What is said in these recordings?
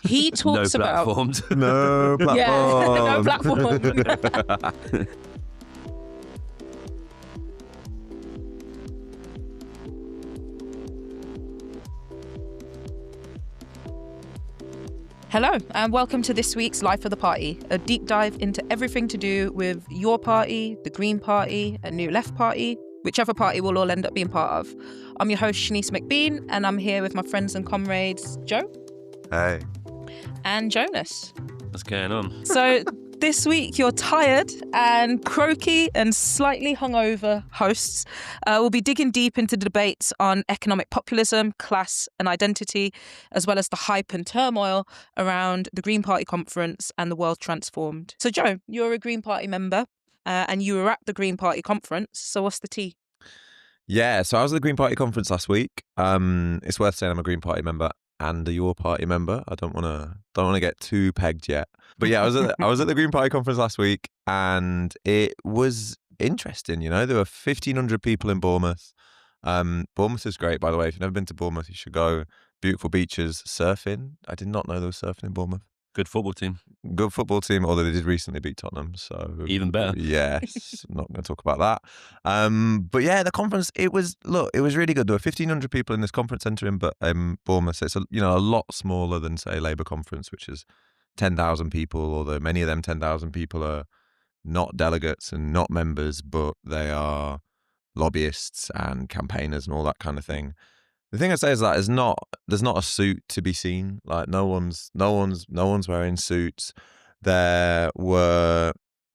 He No talks about platformed. No platform. yeah, no platform. Hello and welcome to this week's Life of the Party, a deep dive into everything to do with your party, the Green Party, a New Left Party, whichever party we'll all end up being part of. I'm your host Shanice McBean and I'm here with my friends and comrades Joe. Hey. And Jonas. What's going on? So this week you're tired and croaky and slightly hungover hosts. We'll be digging deep into debates on economic populism, class and identity, as well as the hype and turmoil around the Green Party conference and the world transformed. So Joe, you're a Green Party member and you were at the Green Party conference. So what's the tea? Yeah, so I was at the Green Party conference last week. It's worth saying I'm a Green Party member and a Your Party member. I don't want to get too pegged yet. But yeah, I was at the Green Party conference last week and it was interesting, you know. There were 1,500 people in Bournemouth. Bournemouth is great, by the way. If you've never been to Bournemouth, you should go. Beautiful beaches, surfing. I did not know there was surfing in Bournemouth. Good football team. Good football team, although they did recently beat Tottenham, so Even better. Yes, not going to talk about that. But yeah, the conference, it was really good. There were 1,500 people in this conference centre in Bournemouth. So it's a lot smaller than say Labour conference, which is 10,000 people. Although many of them 10,000 people are not delegates and not members, but they are lobbyists and campaigners and all that kind of thing. The thing I say is that there's not a suit to be seen. Like no one's wearing suits. There were,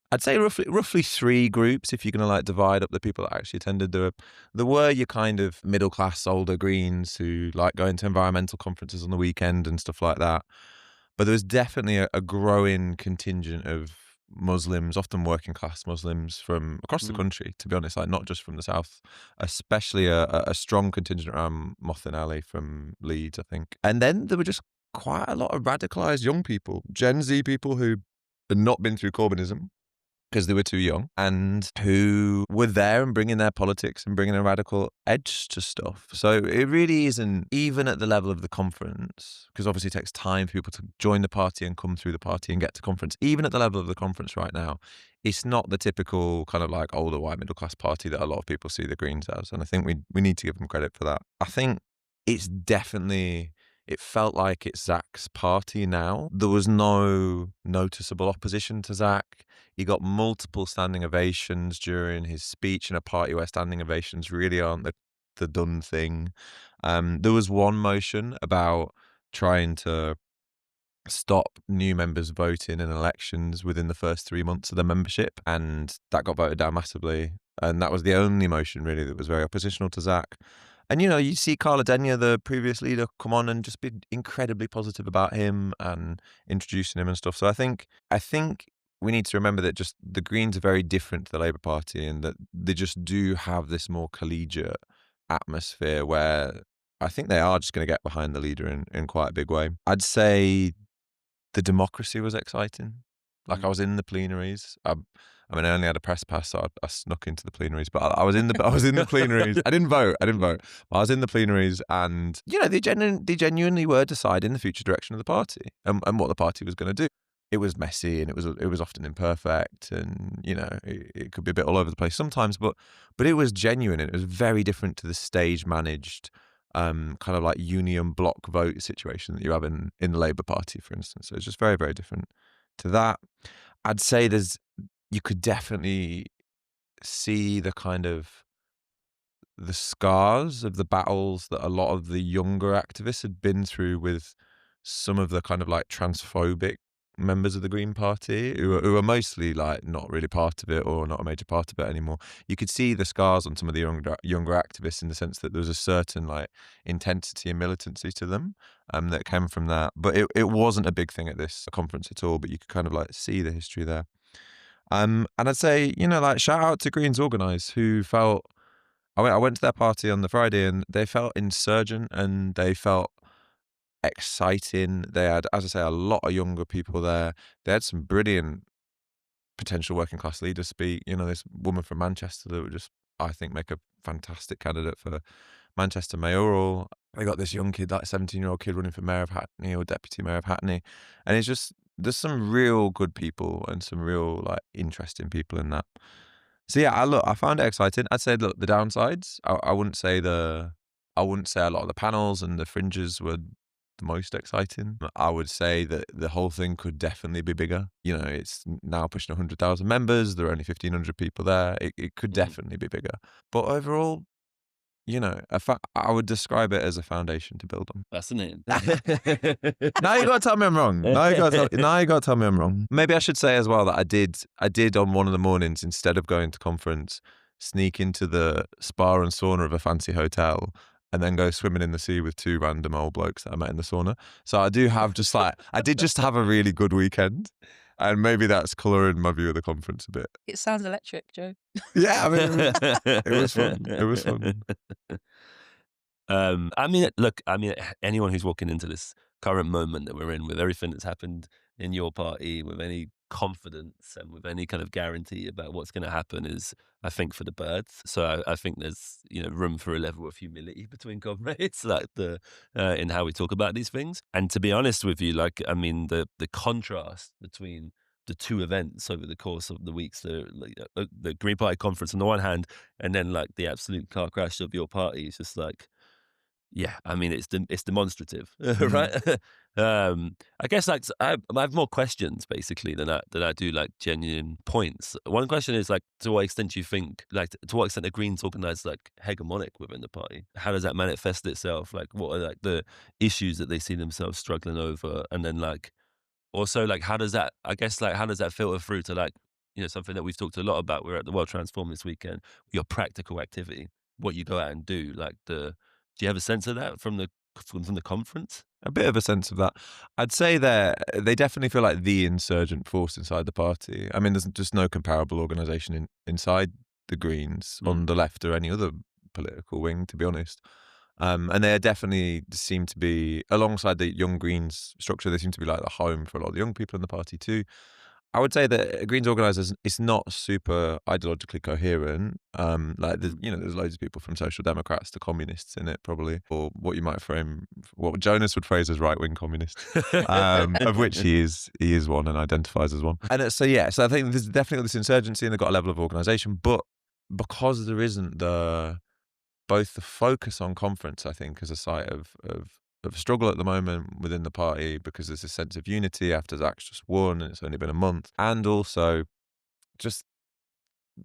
I'd say roughly three groups if you're gonna like divide up the people that actually attended. There were your kind of middle class older Greens who like going to environmental conferences on the weekend and stuff like that. But there was definitely a growing contingent of Muslims, often working class Muslims from across the country, to be honest, like not just from the south, especially a strong contingent around Mothin Alley from Leeds, I think. And then there were just quite a lot of radicalised young people, Gen Z people who had not been through Corbynism because they were too young and who were there and bringing their politics and bringing a radical edge to stuff. So it really isn't, even at the level of the conference, because obviously it takes time for people to join the party and come through the party and get to conference. Even at the level of the conference right now, it's not the typical kind of like older white middle class party that a lot of people see the Greens as. And I think we need to give them credit for that. I think it's definitely... It felt like it's Zach's party now. There was no noticeable opposition to Zach. He got multiple standing ovations during his speech in a party where standing ovations really aren't the done thing. There was one motion about trying to stop new members voting in elections within the first 3 months of their membership, and that got voted down massively. And that was the only motion really that was very oppositional to Zach. And, you know, you see Carl Adenia, the previous leader, come on and just be incredibly positive about him and introducing him and stuff. So I think we need to remember that just the Greens are very different to the Labour Party and that they just do have this more collegiate atmosphere where I think they are just going to get behind the leader in quite a big way. I'd say the democracy was exciting. Like I was in the plenaries. I mean, I only had a press pass, so I snuck into the plenaries. But I was in the plenaries. I didn't vote. But I was in the plenaries, and you know, they genuinely were deciding the future direction of the party and what the party was going to do. It was messy and it was often imperfect, and you know, it could be a bit all over the place sometimes. But it was genuine, and it was very different to the stage managed kind of like union block vote situation that you have in the Labour Party, for instance. So it's just very, very different to that. I'd say you could definitely see the kind of the scars of the battles that a lot of the younger activists had been through with some of the kind of like transphobic members of the Green Party who are mostly like not really part of it or not a major part of it anymore. You could see the scars on some of the younger activists in the sense that there was a certain like intensity and militancy to them that came from that. But it wasn't a big thing at this conference at all, but you could kind of like see the history there. And I'd say, you know, like shout out to Greens Organise who felt, I went to their party on the Friday and they felt insurgent and they felt exciting. They had, as I say, a lot of younger people there. They had some brilliant potential working class leaders speak. You know, this woman from Manchester that would just, I think, make a fantastic candidate for Manchester mayoral. They got this young kid, like 17-year-old kid running for mayor of Hackney or deputy mayor of Hackney. And it's just, there's some real good people and some real like interesting people in that. So yeah, I found it exciting. I'd say, look, the downsides, I wouldn't say a lot of the panels and the fringes were the most exciting. I would say that the whole thing could definitely be bigger. You know, it's now pushing 100,000 members. There are only 1,500 people there. It could definitely be bigger. But overall, you know, I would describe it as a foundation to build on. Fascinating. Now you got to tell me I'm wrong. Now you got to tell me I'm wrong. Maybe I should say as well that I did on one of the mornings, instead of going to conference, sneak into the spa and sauna of a fancy hotel and then go swimming in the sea with 2 random old blokes that I met in the sauna. So I did just have a really good weekend. And maybe that's colouring my view of the conference a bit. It sounds electric, Joe. Yeah, I mean, it was fun. It was fun. I mean, anyone who's walking into this current moment that we're in, with everything that's happened in your party, with any confidence and with any kind of guarantee about what's going to happen, is, I think, for the birds. So I think there's, you know, room for a level of humility between comrades, like in how we talk about these things. And to be honest with you, like, I mean, the contrast between the two events over the course of the weeks, the Green Party conference on the one hand, and then like the absolute car crash of your party, is just like, yeah, I mean, it's demonstrative, right? I guess like I have more questions basically than I do like genuine points. One question is like, to what extent do you think, like, to what extent the Greens organise like hegemonic within the party? How does that manifest itself? Like, what are like the issues that they see themselves struggling over? And then like, also like, how does that filter through to like, you know, something that we've talked a lot about? We're at the World Transform this weekend. Your practical activity, what you go out and do, like do you have a sense of that from the conference? A bit of a sense of that. I'd say they definitely feel like the insurgent force inside the party. I mean, there's just no comparable organisation inside the Greens on the left or any other political wing, to be honest. And they definitely seem to be, alongside the Young Greens structure, they seem to be like the home for a lot of the young people in the party too. I would say that Greens organisers, it's not super ideologically coherent. Like there's loads of people from Social Democrats to communists in it, probably, or what you might frame, what Jonas would phrase as right-wing communists, of which he is one and identifies as one. And so I think there's definitely this insurgency, and they've got a level of organisation, but because there isn't both the focus on conference, I think, as a site of struggle at the moment within the party, because there's a sense of unity after Zach's just won and it's only been a month, and also just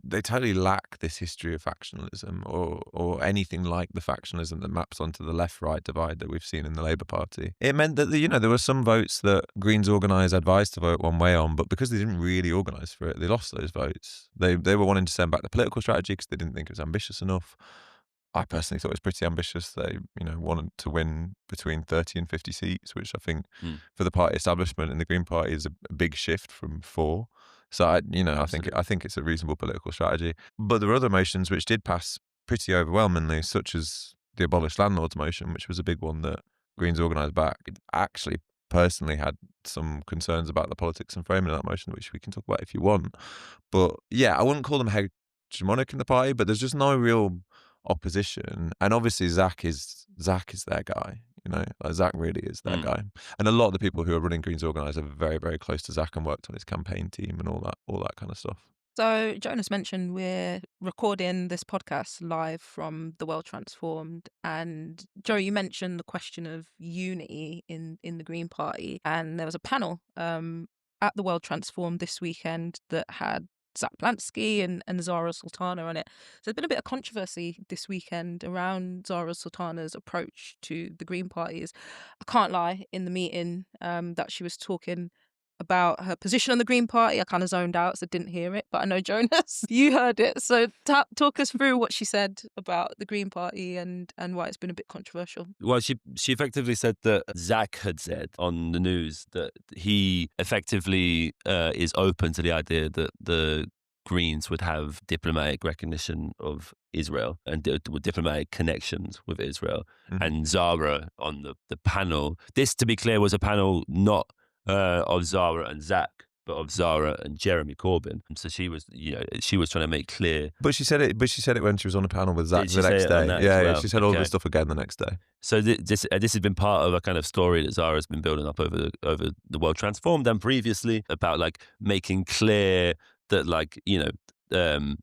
they totally lack this history of factionalism or anything like the factionalism that maps onto the left-right divide that we've seen in the Labour Party. It meant that there were some votes that Greens organised advised to vote one way on, but because they didn't really organise for it, they lost those votes. They were wanting to send back the political strategy because they didn't think it was ambitious enough. I personally thought it was pretty ambitious. They, wanted to win between 30 and 50 seats, which I think for the party establishment in the Green Party is a big shift from 4. So I think it's a reasonable political strategy. But there were other motions which did pass pretty overwhelmingly, such as the abolished landlords motion, which was a big one that Greens organised back. It actually personally had some concerns about the politics and framing of that motion, which we can talk about if you want. But yeah, I wouldn't call them hegemonic in the party, but there's just no real opposition. And obviously Zach is their guy, like Zach really is their guy. And a lot of the people who are running Greens Organised are very, very close to Zach and worked on his campaign team and all that kind of stuff. So Jonas mentioned we're recording this podcast live from the World Transformed, and Joe, you mentioned the question of unity in the Green Party, and there was a panel at the World Transformed this weekend that had Zach Blansky and Zarah Sultana on it. So there's been a bit of controversy this weekend around Zarah Sultana's approach to the Green Party. I can't lie, in the meeting that she was talking about her position on the Green Party, I kind of zoned out, so didn't hear it. But I know, Jonas, you heard it. So talk us through what she said about the Green Party and why it's been a bit controversial. Well, she effectively said that Zach had said on the news that he effectively is open to the idea that the Greens would have diplomatic recognition of Israel and diplomatic connections with Israel. And Zarah on the panel, this, to be clear, was a panel not of Zarah and Zach, but of Zarah and Jeremy Corbyn. So she was trying to make clear. But she said it when she was on a panel with Zach Did she the next say it on day. that as Yeah, well? she said all Okay. this stuff again the next day. So this has been part of a kind of story that Zara's been building up over the World Transformed and previously, about like making clear that, like,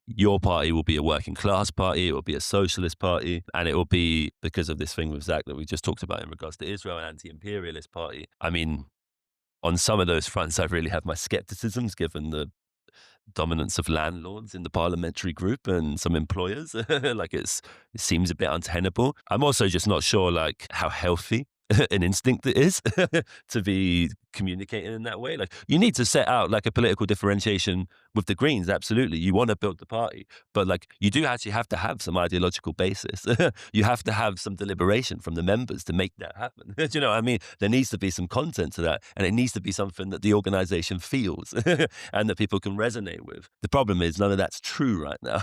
your party will be a working class party, it will be a socialist party, and it will be, because of this thing with Zach that we just talked about in regards to Israel, an anti-imperialist party. I mean, on some of those fronts, I really have my skepticisms, given the dominance of landlords in the parliamentary group and some employers. Like it seems a bit untenable. I'm also just not sure like how healthy an instinct it is to be communicating in that way. Like, you need to set out like a political differentiation with the Greens. Absolutely, you want to build the party, but like, you do actually have to have some ideological basis. You have to have some deliberation from the members to make that happen. Do you know what I mean? There needs to be some content to that, and it needs to be something that the organization feels and that people can resonate with. The problem is none of that's true right now.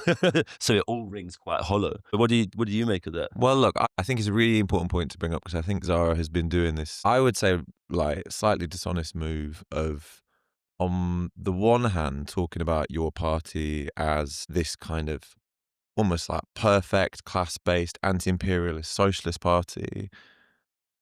So it all rings quite hollow. But what do you make of that? Well, look, I think it's a really important point to bring up, because I think Zarah has been doing this, I would say, like, slightly dishonest move of, on the one hand, talking about your party as this kind of almost like perfect class-based anti-imperialist socialist party,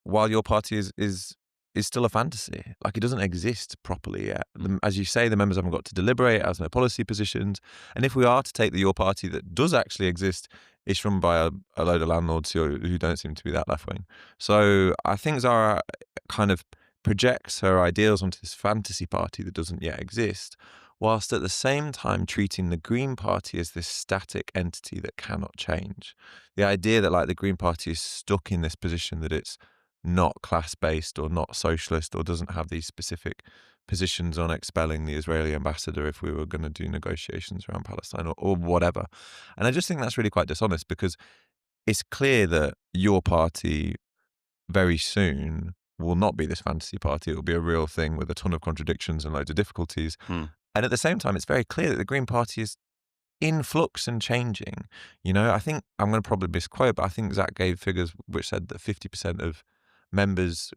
while your party is still a fantasy. Like, it doesn't exist properly yet. As you say, the members haven't got to deliberate, it has no policy positions. And if we are to take the your party that does actually exist, it's run by a load of landlords who don't seem to be that left-wing. So I think Zarah kind of projects her ideals onto this fantasy party that doesn't yet exist, whilst at the same time treating the Green Party as this static entity that cannot change. The idea that, like, the Green Party is stuck in this position that it's not class-based or not socialist or doesn't have these specific positions on expelling the Israeli ambassador if we were going to do negotiations around Palestine or whatever. And I just think that's really quite dishonest, because it's clear that your party very soon will not be this fantasy party. It will be a real thing with a ton of contradictions and loads of difficulties. And at the same time, it's very clear that the Green Party is in flux and changing. I think, I'm going to probably misquote, but I think Zach gave figures which said that 50% of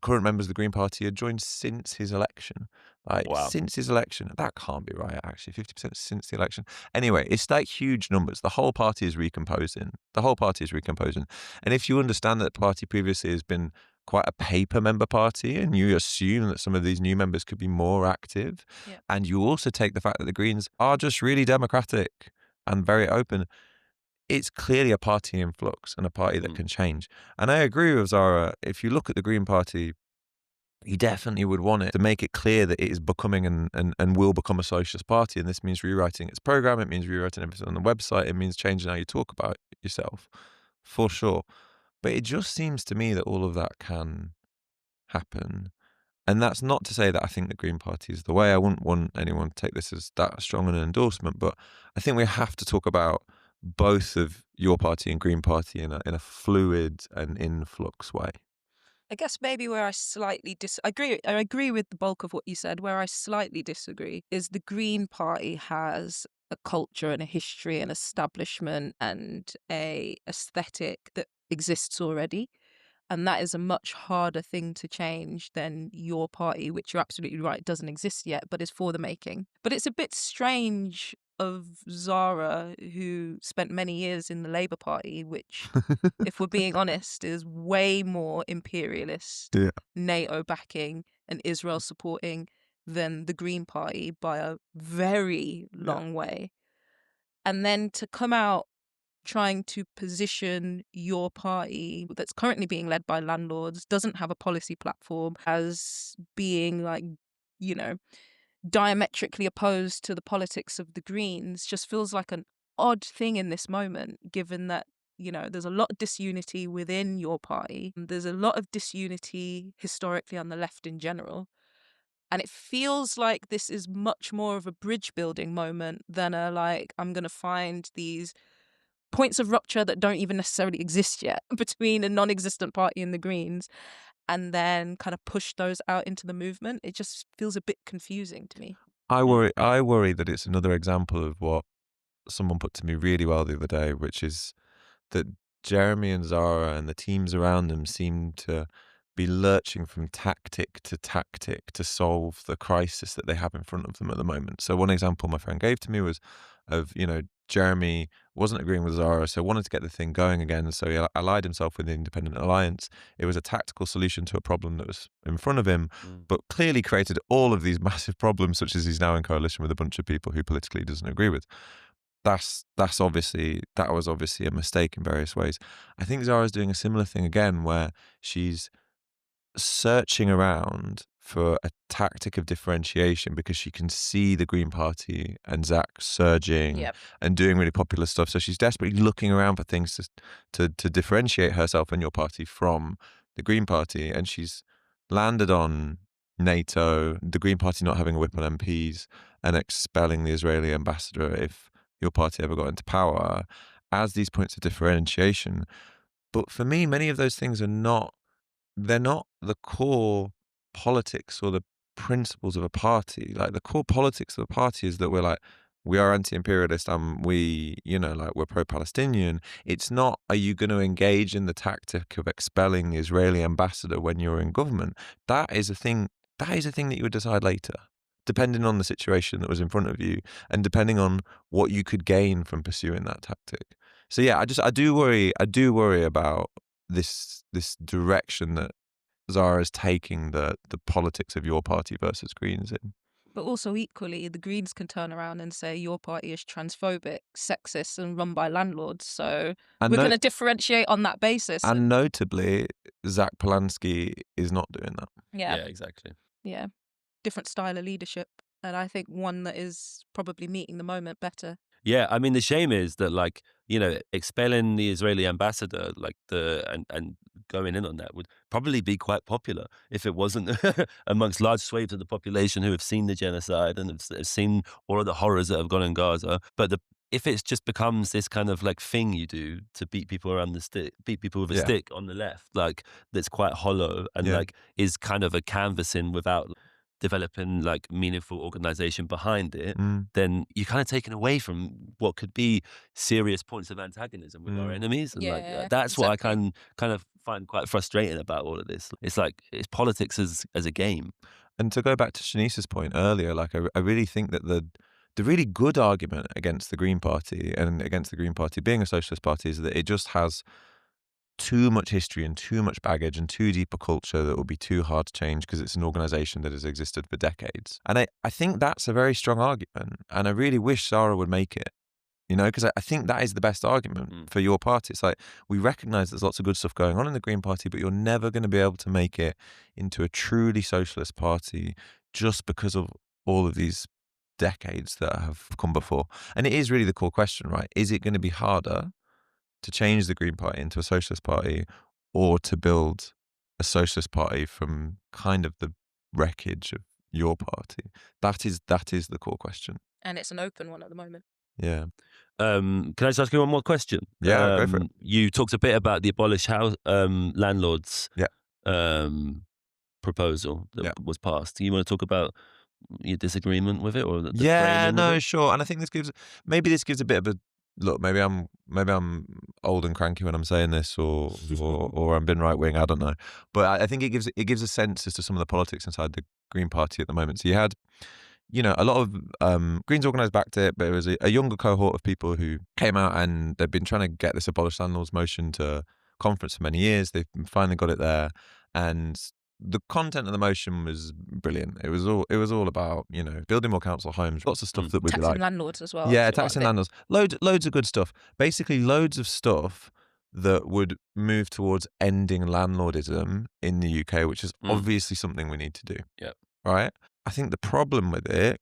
current members of the Green Party had joined since his election. Like, wow. Since his election. That can't be right, actually. 50% since the election. Anyway, it's like huge numbers. The whole party is recomposing. And if you understand that the party previously has been quite a paper member party, and you assume that some of these new members could be more active, and you also take the fact that the Greens are just really democratic and very open, it's clearly a party in flux and a party that can change. And I agree with Zarah. If you look at the Green Party, you definitely would want it to make it clear that it is becoming and will become a socialist party. And this means rewriting its program. It means rewriting everything on the website. It means changing how you talk about yourself, for sure. But it just seems to me that all of that can happen. And that's not to say that I think the Green Party is the way. I wouldn't want anyone to take this as that strong an endorsement, but I think we have to talk about both of your party and Green Party in a fluid and in flux way. I guess maybe where I slightly I agree with the bulk of what you said. Where I slightly disagree is the Green Party has a culture and a history and establishment and a aesthetic that exists already. And that is a much harder thing to change than your party, which you're absolutely right, doesn't exist yet, but is for the making. But it's a bit strange of Zarah, who spent many years in the Labour Party, which, if we're being honest, is way more imperialist, NATO backing and Israel supporting than the Green Party by a very long way. And then to come out trying to position your party that's currently being led by landlords, doesn't have a policy platform, as being like, diametrically opposed to the politics of the Greens, just feels like an odd thing in this moment, given that, there's a lot of disunity within your party. There's a lot of disunity historically on the left in general. And it feels like this is much more of a bridge building moment than I'm going to find these points of rupture that don't even necessarily exist yet between a non-existent party and the Greens, and then kind of push those out into the movement. It just feels a bit confusing to me. I worry that it's another example of what someone put to me really well the other day, which is that Jeremy and Zarah and the teams around them seem to be lurching from tactic to solve the crisis that they have in front of them at the moment. So one example my friend gave to me was of, Jeremy wasn't agreeing with Zarah, so wanted to get the thing going again. So he allied himself with the Independent Alliance. It was a tactical solution to a problem that was in front of him, but clearly created all of these massive problems, such as he's now in coalition with a bunch of people who politically doesn't agree with. That was obviously a mistake in various ways. I think Zara's doing a similar thing again, where she's searching around for a tactic of differentiation because she can see the Green Party and Zach surging and doing really popular stuff. So she's desperately looking around for things to differentiate herself and your party from the Green Party. And she's landed on NATO, the Green Party not having a whip on MPs, and expelling the Israeli ambassador if your party ever got into power as these points of differentiation. But for me, many of those things they're not the core politics or the principles of a party. Like, the core politics of a party is that we are anti-imperialist and we're pro-Palestinian. It's not, are you going to engage in the tactic of expelling the Israeli ambassador when you're in government? That is a thing that you would decide later, depending on the situation that was in front of you and depending on what you could gain from pursuing that tactic. So yeah, I do worry about this direction that Zara is taking the politics of your party versus Greens in. But also equally, the Greens can turn around and say your party is transphobic, sexist, and run by landlords. So we're going to differentiate on that basis. And notably, Zach Polanski is not doing that. Yeah, exactly. Yeah, different style of leadership, and I think one that is probably meeting the moment better. Yeah, I mean, the shame is that, expelling the Israeli ambassador, and going in on that would probably be quite popular if it wasn't amongst large swathes of the population who have seen the genocide and have seen all of the horrors that have gone in Gaza. But if it just becomes this kind of thing you do to beat people around the stick, beat people with a stick on the left, that's quite hollow and is kind of a canvassing without developing meaningful organization behind it, then you're kind of taken away from what could be serious points of antagonism with our enemies. And that's what I kind of find quite frustrating about all of this. It's it's politics as a game. And to go back to Shanice's point earlier, I really think that the really good argument against the Green Party and against the Green Party being a socialist party is that it just has too much history and too much baggage and too deep a culture that will be too hard to change because it's an organization that has existed for decades. And I think that's a very strong argument. And I really wish Zarah would make it, because I think that is the best argument for your party. It's we recognize there's lots of good stuff going on in the Green Party, but you're never going to be able to make it into a truly socialist party just because of all of these decades that have come before. And it is really the core question, right? Is it going to be harder to change the Green Party into a socialist party, or to build a socialist party from kind of the wreckage of your party? That is the core question. And it's an open one at the moment. Yeah. Can I just ask you one more question? Yeah, go for it. You talked a bit about the abolish house landlords proposal that was passed. Do you want to talk about your disagreement with it, or sure. And I think this gives a bit of a look. Maybe I'm old and cranky when I'm saying this, or I'm being right wing. I don't know, but I think it gives a sense as to some of the politics inside the Green Party at the moment. So you had, a lot of Greens organised backed it, but it was a younger cohort of people who came out and they've been trying to get this abolish landlords motion to conference for many years. They've finally got it there, and the content of the motion was brilliant. It was all about, building more council homes, lots of stuff that would be taxing landlords as well. Yeah, taxing landlords. Loads of good stuff. Basically, loads of stuff that would move towards ending landlordism in the UK, which is obviously something we need to do. Yeah. Right? I think the problem with it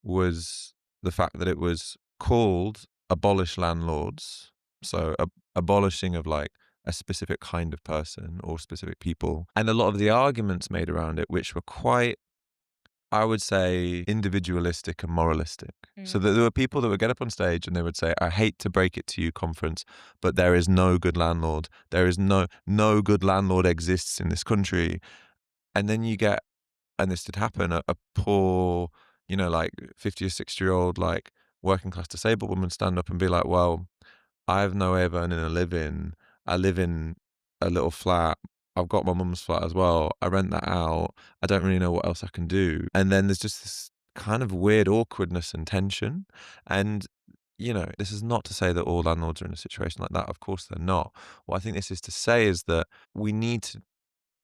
was the fact that it was called abolish landlords. So abolishing of a specific kind of person or specific people. And a lot of the arguments made around it, which were quite, I would say, individualistic and moralistic. So that there were people that would get up on stage and they would say, I hate to break it to you, conference, but there is no good landlord. There is no good landlord exists in this country. And then you get, and this did happen, a poor, 50 or 60-year-old, working class disabled woman stand up and be like, well, I have no way of earning a living. I live in a little flat. I've got my mum's flat as well. I rent that out. I don't really know what else I can do. And then there's just this kind of weird awkwardness and tension. And, this is not to say that all landlords are in a situation like that. Of course they're not. What I think this is to say is that we need to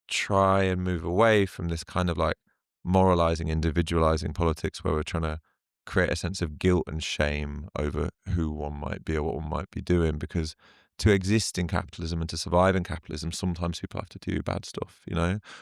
try and move away from this kind of like moralizing, individualizing politics where we're trying to create a sense of guilt and shame over who one might be or what one might be doing. Because to exist in capitalism and to survive in capitalism, sometimes people have to do bad stuff,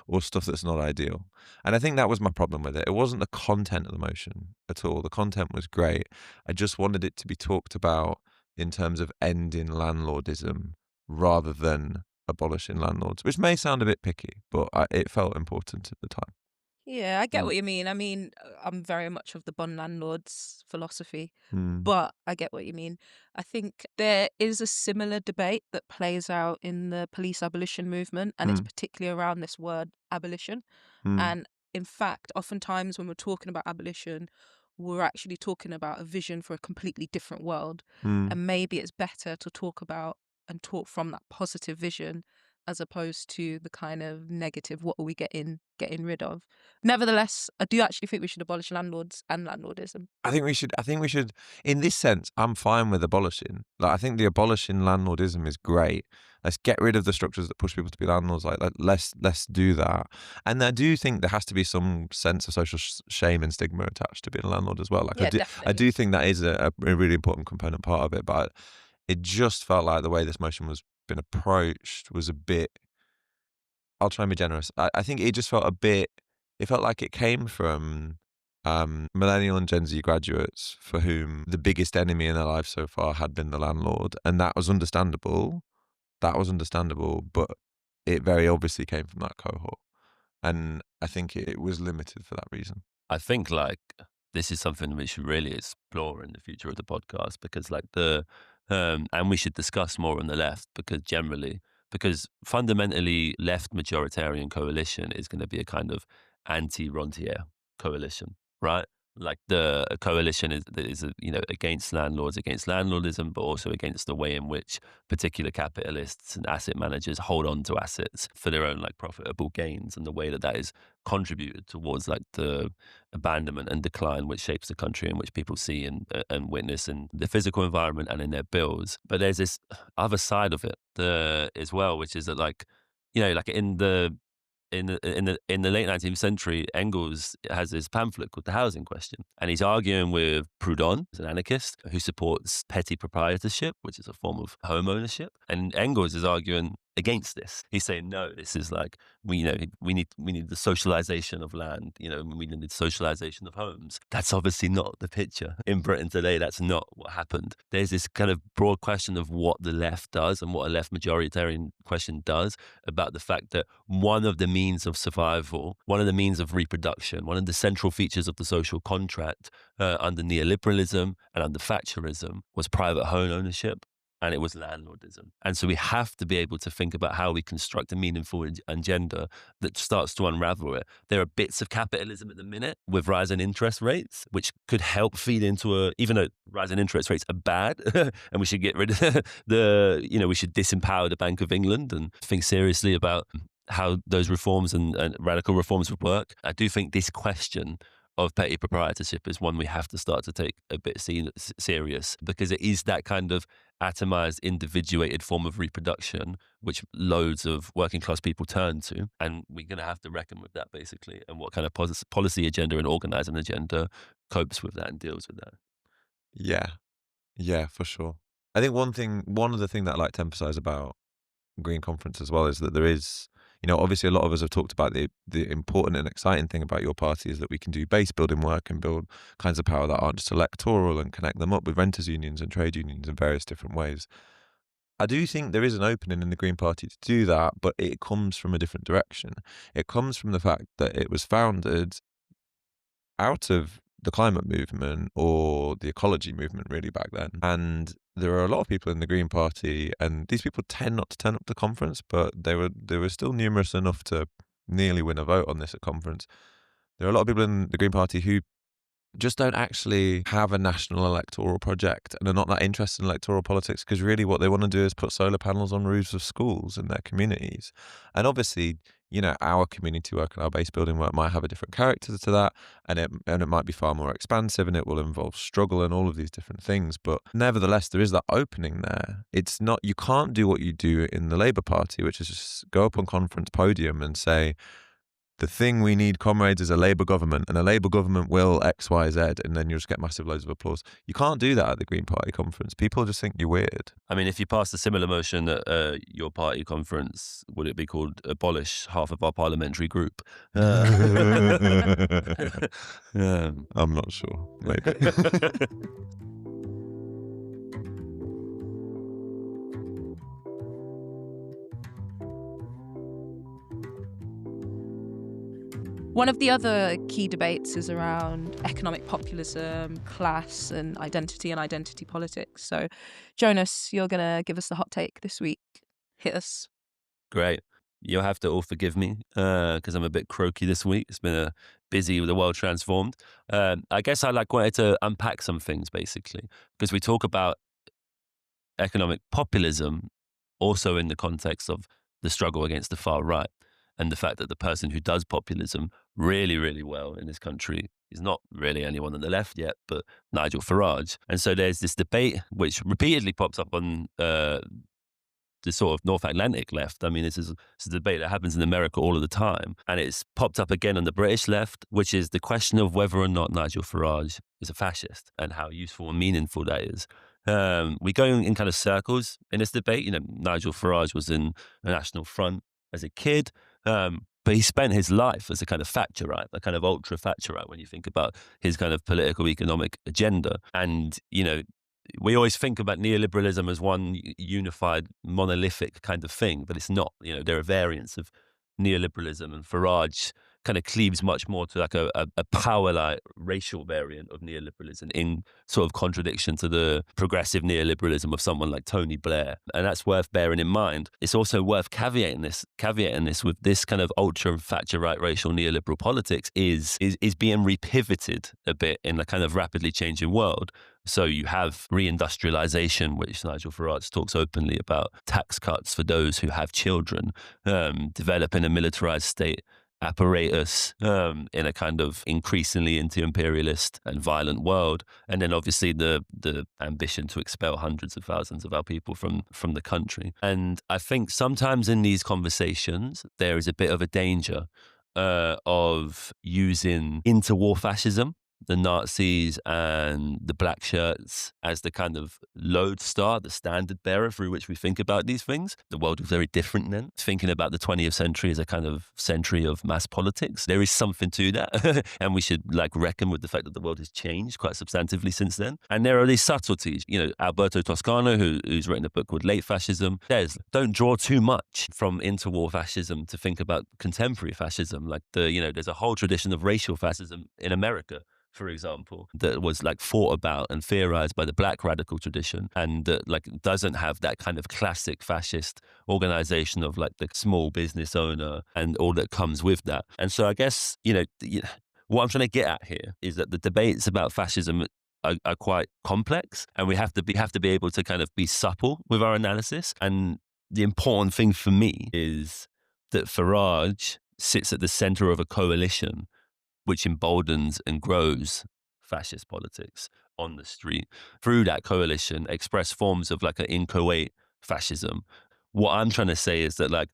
or stuff that's not ideal. And I think that was my problem with it. It wasn't the content of the motion at all. The content was great. I just wanted it to be talked about in terms of ending landlordism rather than abolishing landlords, which may sound a bit picky, but it felt important at the time. Yeah, I get what you mean. I mean, I'm very much of the bond landlords philosophy, Mm. but I get what you mean. I think there is a similar debate that plays out in the police abolition movement, and it's particularly around this word abolition. And in fact, oftentimes when we're talking about abolition, we're actually talking about a vision for a completely different world. And maybe it's better to talk about and talk from that positive vision as opposed to the kind of negative, what are we getting rid of? Nevertheless, I do actually think we should abolish landlords and landlordism. I think we should, in this sense, I'm fine with abolishing. Like, I think the abolishing landlordism is great. Let's get rid of the structures that push people to be landlords. Like let's do that. And I do think there has to be some sense of social shame and stigma attached to being a landlord as well. Like, Yeah, I definitely. do think that is a really important component part of it. But it just felt like the way this motion was been approached was a bit. I'll try and be generous. I think it just felt a bit. It felt like it came from millennial and Gen Z graduates for whom the biggest enemy in their lives so far had been the landlord, and that was understandable. But it very obviously came from that cohort, and I think it was limited for that reason. I think this is something we should really explore in the future of the podcast, because and we should discuss more on the left, because fundamentally left majoritarian coalition is going to be a kind of anti-rentier coalition, right? Like a coalition is against landlords, against landlordism, but also against the way in which particular capitalists and asset managers hold on to assets for their own profitable gains, and the way that is contributed towards the abandonment and decline which shapes the country in which people see and witness in the physical environment and in their bills. But there's this other side of it as well, which is that in the late 19th century, Engels has this pamphlet called The Housing Question, and he's arguing with Proudhon, who's an anarchist who supports petty proprietorship, which is a form of home ownership. And Engels is arguing against this. He's saying, no, this is we need the socialization of land. We need the socialization of homes. That's obviously not the picture in Britain today. That's not what happened. There's this kind of broad question of what the left does and what a left majoritarian question does about the fact that one of the means of survival, one of the means of reproduction, one of the central features of the social contract under neoliberalism and under Thatcherism was private home ownership. And it was landlordism. And so we have to be able to think about how we construct a meaningful agenda that starts to unravel it. There are bits of capitalism at the minute with rising interest rates, which could help feed into even though rising interest rates are bad, and we should get rid of we should disempower the Bank of England and think seriously about how those reforms and radical reforms would work. I do think this question of petty proprietorship is one we have to start to take a bit serious, because it is that kind of atomized, individuated form of reproduction which loads of working class people turn to, and we're going to have to reckon with that basically, and what kind of policy agenda and organizing agenda copes with that and deals with that. Yeah, for sure. I think one of the things that I like to emphasize about Green Conference as well is that there is, obviously a lot of us have talked about the important and exciting thing about your party is that we can do base building work and build kinds of power that aren't just electoral and connect them up with renters unions and trade unions in various different ways. I do think there is an opening in the Green Party to do that, but it comes from a different direction. It comes from the fact that it was founded out of the climate movement or the ecology movement really back then. And there are a lot of people in the Green Party, and these people tend not to turn up to conference, but they were still numerous enough to nearly win a vote on this at conference. There are a lot of people in the Green Party who just don't actually have a national electoral project and are not that interested in electoral politics, because really what they want to do is put solar panels on roofs of schools in their communities. And obviously, you know, our community work and our base building work might have a different character to that, and it might be far more expansive, and it will involve struggle and all of these different things. But nevertheless, there is that opening there. It's not, you can't do what you do in the Labour Party, which is just go up on conference podium and say, the thing we need, comrades, is a Labour government, and a Labour government will X, Y, Z, and then you'll just get massive loads of applause. You can't do that at the Green Party conference. People just think you're weird. I mean, if you passed a similar motion at your party conference, would it be called abolish half of our parliamentary group? I'm not sure. Maybe. One of the other key debates is around economic populism, class and identity politics. So, Jonas, you're going to give us the hot take this week. Hit us. Great. You'll have to all forgive me because I'm a bit croaky this week. It's been busy with the world transformed. I guess I wanted to unpack some things, basically, because we talk about economic populism also in the context of the struggle against the far right, and the fact that the person who does populism really, really well in this country is not really anyone on the left yet, but Nigel Farage. And so there's this debate which repeatedly pops up on the sort of North Atlantic left. I mean, it's a debate that happens in America all of the time. And it's popped up again on the British left, which is the question of whether or not Nigel Farage is a fascist and how useful and meaningful that is. We go in kind of circles in this debate. You know, Nigel Farage was in the National Front as a kid, but he spent his life as a kind of Thatcherite, a kind of ultra Thatcherite when you think about his kind of political economic agenda. And, you know, we always think about neoliberalism as one unified, monolithic kind of thing, but it's not. You know, there are variants of neoliberalism, and Farage kind of cleaves much more to like a power-like racial variant of neoliberalism, in sort of contradiction to the progressive neoliberalism of someone like Tony Blair. And that's worth bearing in mind. It's also worth caveating this with this kind of ultra Thatcherite racial neoliberal politics is being repivoted a bit in a kind of rapidly changing world. So you have reindustrialization, which Nigel Farage talks openly about, tax cuts for those who have children, developing a militarized state apparatus in a kind of increasingly anti-imperialist and violent world. And then obviously the ambition to expel hundreds of thousands of our people from the country. And I think sometimes in these conversations, there is a bit of a danger of using interwar fascism, the Nazis and the black shirts, as the kind of lodestar, the standard bearer through which we think about these things. The world was very different then. Thinking about the 20th century as a kind of century of mass politics, there is something to that. And we should reckon with the fact that the world has changed quite substantively since then. And there are these subtleties. You know, Alberto Toscano, who's written a book called Late Fascism, says, don't draw too much from interwar fascism to think about contemporary fascism. There's a whole tradition of racial fascism in America, for example, that was fought about and theorized by the black radical tradition, and that doesn't have that kind of classic fascist organization of the small business owner and all that comes with that. And so I guess, what I'm trying to get at here is that the debates about fascism are quite complex, and we have to be able to kind of be supple with our analysis. And the important thing for me is that Farage sits at the center of a coalition which emboldens and grows fascist politics on the street. Through that coalition, express forms of an inchoate fascism. What I'm trying to say is that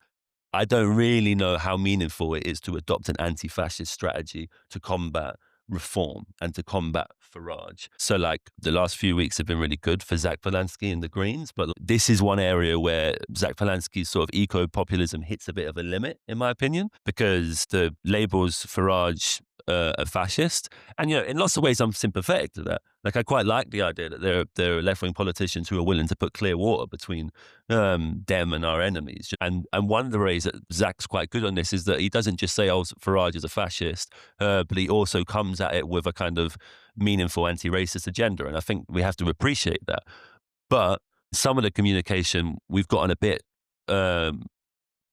I don't really know how meaningful it is to adopt an anti-fascist strategy to combat reform and to combat Farage. So the last few weeks have been really good for Zach Polanski and the Greens, but this is one area where Zach Polanski's sort of eco-populism hits a bit of a limit, in my opinion, because the labels Farage a fascist. And, in lots of ways, I'm sympathetic to that. I quite like the idea that there are left-wing politicians who are willing to put clear water between them and our enemies. And one of the ways that Zach's quite good on this is that he doesn't just say, oh, Farage is a fascist, but he also comes at it with a kind of meaningful anti-racist agenda. And I think we have to appreciate that. But some of the communication, we've gotten a bit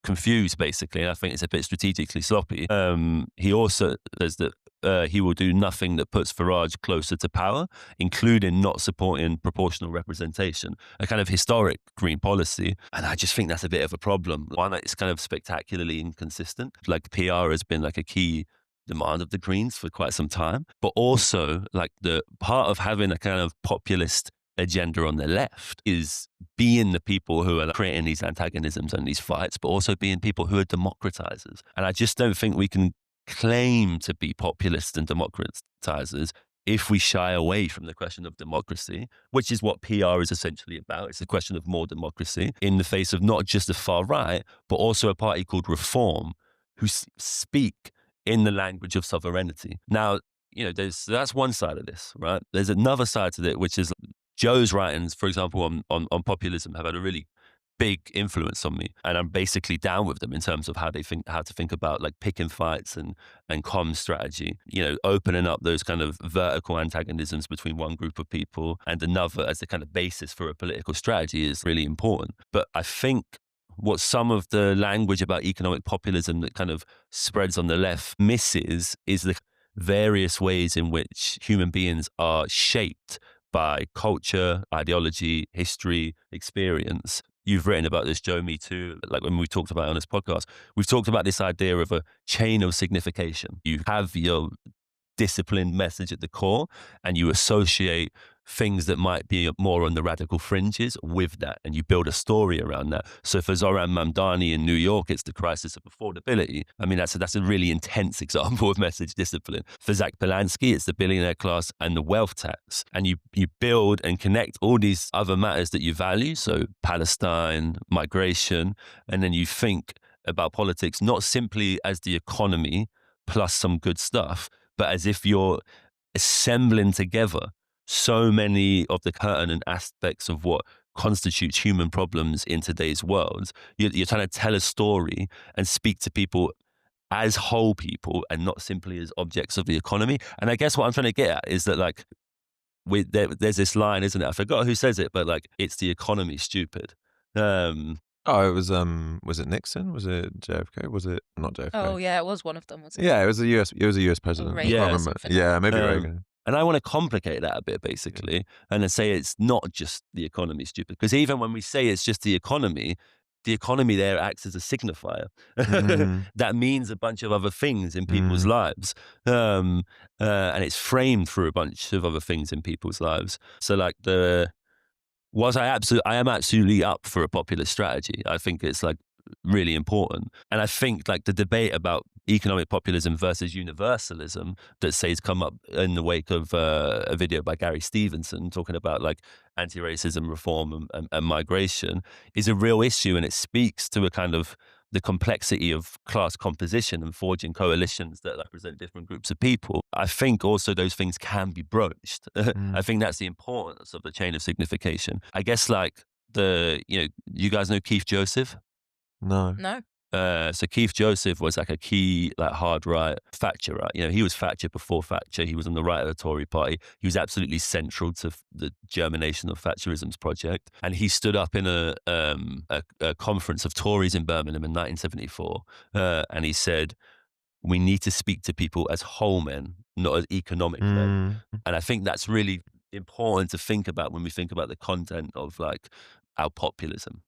confused, basically, and I think it's a bit strategically sloppy. He also says that he will do nothing that puts Farage closer to power, including not supporting proportional representation, a kind of historic Green policy. And I just think that's a bit of a problem. One, it's kind of spectacularly inconsistent. Like PR has been like a key demand of the Greens for quite some time, but also like the part of having a kind of populist agenda on the left is being the people who are creating these antagonisms and these fights, but also being people who are democratizers. And I just don't think we can claim to be populist and democratizers if we shy away from the question of democracy, which is what PR is essentially about. It's a question of more democracy in the face of not just the far right, but also a party called Reform who speak in the language of sovereignty. Now, you know, that's one side of this, right? There's another side to it, which is Joe's writings, for example, on populism have had a really big influence on me, and I'm basically down with them in terms of how to think about like picking fights and comm strategy, you know, opening up those kind of vertical antagonisms between one group of people and another as the kind of basis for a political strategy is really important. But I think what some of the language about economic populism that kind of spreads on the left misses is the various ways in which human beings are shaped by culture, ideology, history, experience. You've written about this, Joe, me too. Like when we talked about it on this podcast, we've talked about this idea of a chain of signification. You have your disciplined message at the core and you associate things that might be more on the radical fringes with that, and you build a story around that. So for Zoran Mamdani in New York, it's the crisis of affordability. I mean, that's a really intense example of message discipline. For Zach Polanski, it's the billionaire class and the wealth tax. And you build and connect all these other matters that you value, so Palestine, migration, and then you think about politics not simply as the economy plus some good stuff, but as if you're assembling together so many of the pertinent aspects of what constitutes human problems in today's world. You're trying to tell a story and speak to people as whole people and not simply as objects of the economy. And I guess what I'm trying to get at is that like there's this line, isn't it? I forgot who says it, but like it's the economy, stupid. Oh, it was it Nixon? Was it JFK? Was it not JFK? Oh yeah, it was one of them, wasn't it? Yeah, it was a US president. Reagan I or can't remember. something. Yeah, maybe Reagan. And I want to complicate that a bit, basically, and then say it's not just the economy, stupid. Because even when we say it's just the economy there acts as a signifier. That means a bunch of other things in people's lives. And it's framed through a bunch of other things in people's lives. So like I am absolutely up for a populist strategy. I think it's like really important. And I think like the debate about economic populism versus universalism that say's come up in the wake of a video by Gary Stevenson talking about like anti-racism reform and migration is a real issue, and it speaks to a kind of the complexity of class composition and forging coalitions that represent different groups of people. I think also those things can be broached. I think that's the importance of the chain of signification. I guess like you guys know Keith Joseph? No. So Keith Joseph was like a key, like hard right Thatcherite. You know, he was Thatcher before Thatcher. He was on the right of the Tory party. He was absolutely central to the germination of Thatcherism's project. And he stood up in a conference of Tories in Birmingham in 1974, and he said, "We need to speak to people as whole men, not as economic men." And I think that's really important to think about when we think about the content of like our populism,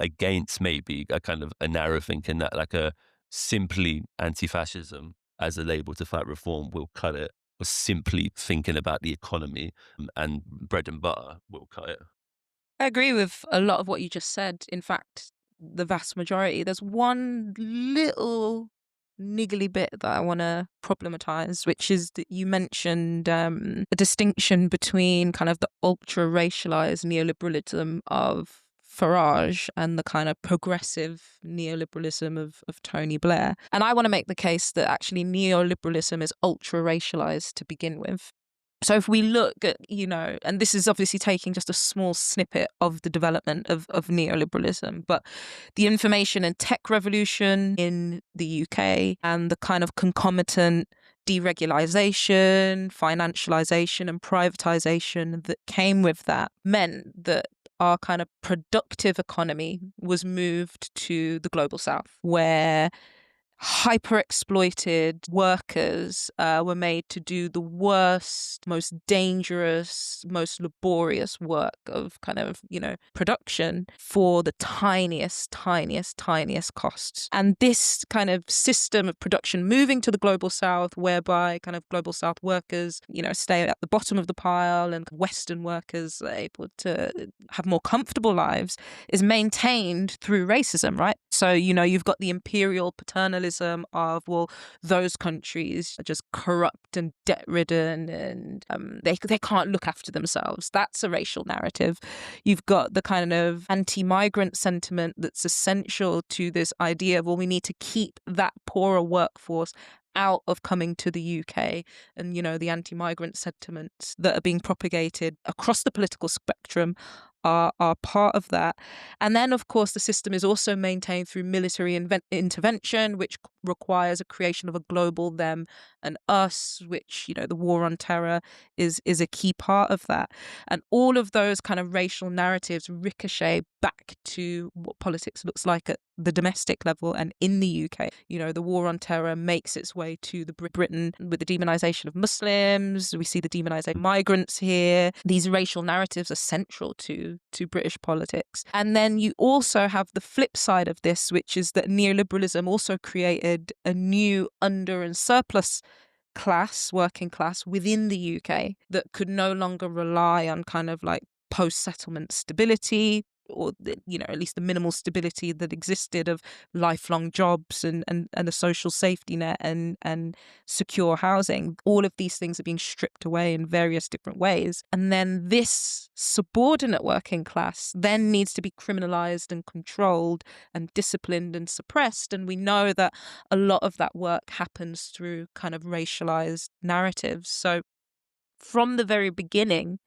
against maybe a kind of a narrow thinking that like a simply anti-fascism as a label to fight reform will cut it, or simply thinking about the economy and bread and butter will cut it. I agree with a lot of what you just said. In fact, the vast majority. There's one little niggly bit that I want to problematize, which is that you mentioned a distinction between kind of the ultra-racialized neoliberalism of Farage and the kind of progressive neoliberalism of Tony Blair. And I want to make the case that actually neoliberalism is ultra-racialized to begin with. So if we look at, and this is obviously taking just a small snippet of the development of neoliberalism, but the information and tech revolution in the UK and the kind of concomitant deregulation, financialization and privatization that came with that meant that our kind of productive economy was moved to the global south, where hyper-exploited workers were made to do the worst, most dangerous, most laborious work of kind of, production for the tiniest costs. And this kind of system of production moving to the global south, whereby kind of global south workers, stay at the bottom of the pile and Western workers are able to have more comfortable lives, is maintained through racism, right? So, you've got the imperial paternalism of, well, those countries are just corrupt and debt-ridden and they can't look after themselves. That's a racial narrative. You've got the kind of anti-migrant sentiment that's essential to this idea of, well, we need to keep that poorer workforce out of coming to the UK, and the anti-migrant sentiments that are being propagated across the political spectrum are part of that. And then, of course, the system is also maintained through military intervention, which requires a creation of a global them and us, which, the war on terror is a key part of that. And all of those kind of racial narratives ricochet back to what politics looks like at the domestic level and in the UK. The war on terror makes its way to the Britain with the demonization of Muslims. We see the demonization of migrants here. These racial narratives are central to British politics. And then you also have the flip side of this, which is that neoliberalism also created a new under and surplus class, working class within the UK that could no longer rely on kind of like post-settlement stability, or at least the minimal stability that existed of lifelong jobs and a social safety net and secure housing. All of these things are being stripped away in various different ways. And then this subordinate working class then needs to be criminalized and controlled and disciplined and suppressed. And we know that a lot of that work happens through kind of racialized narratives. So from the very beginning,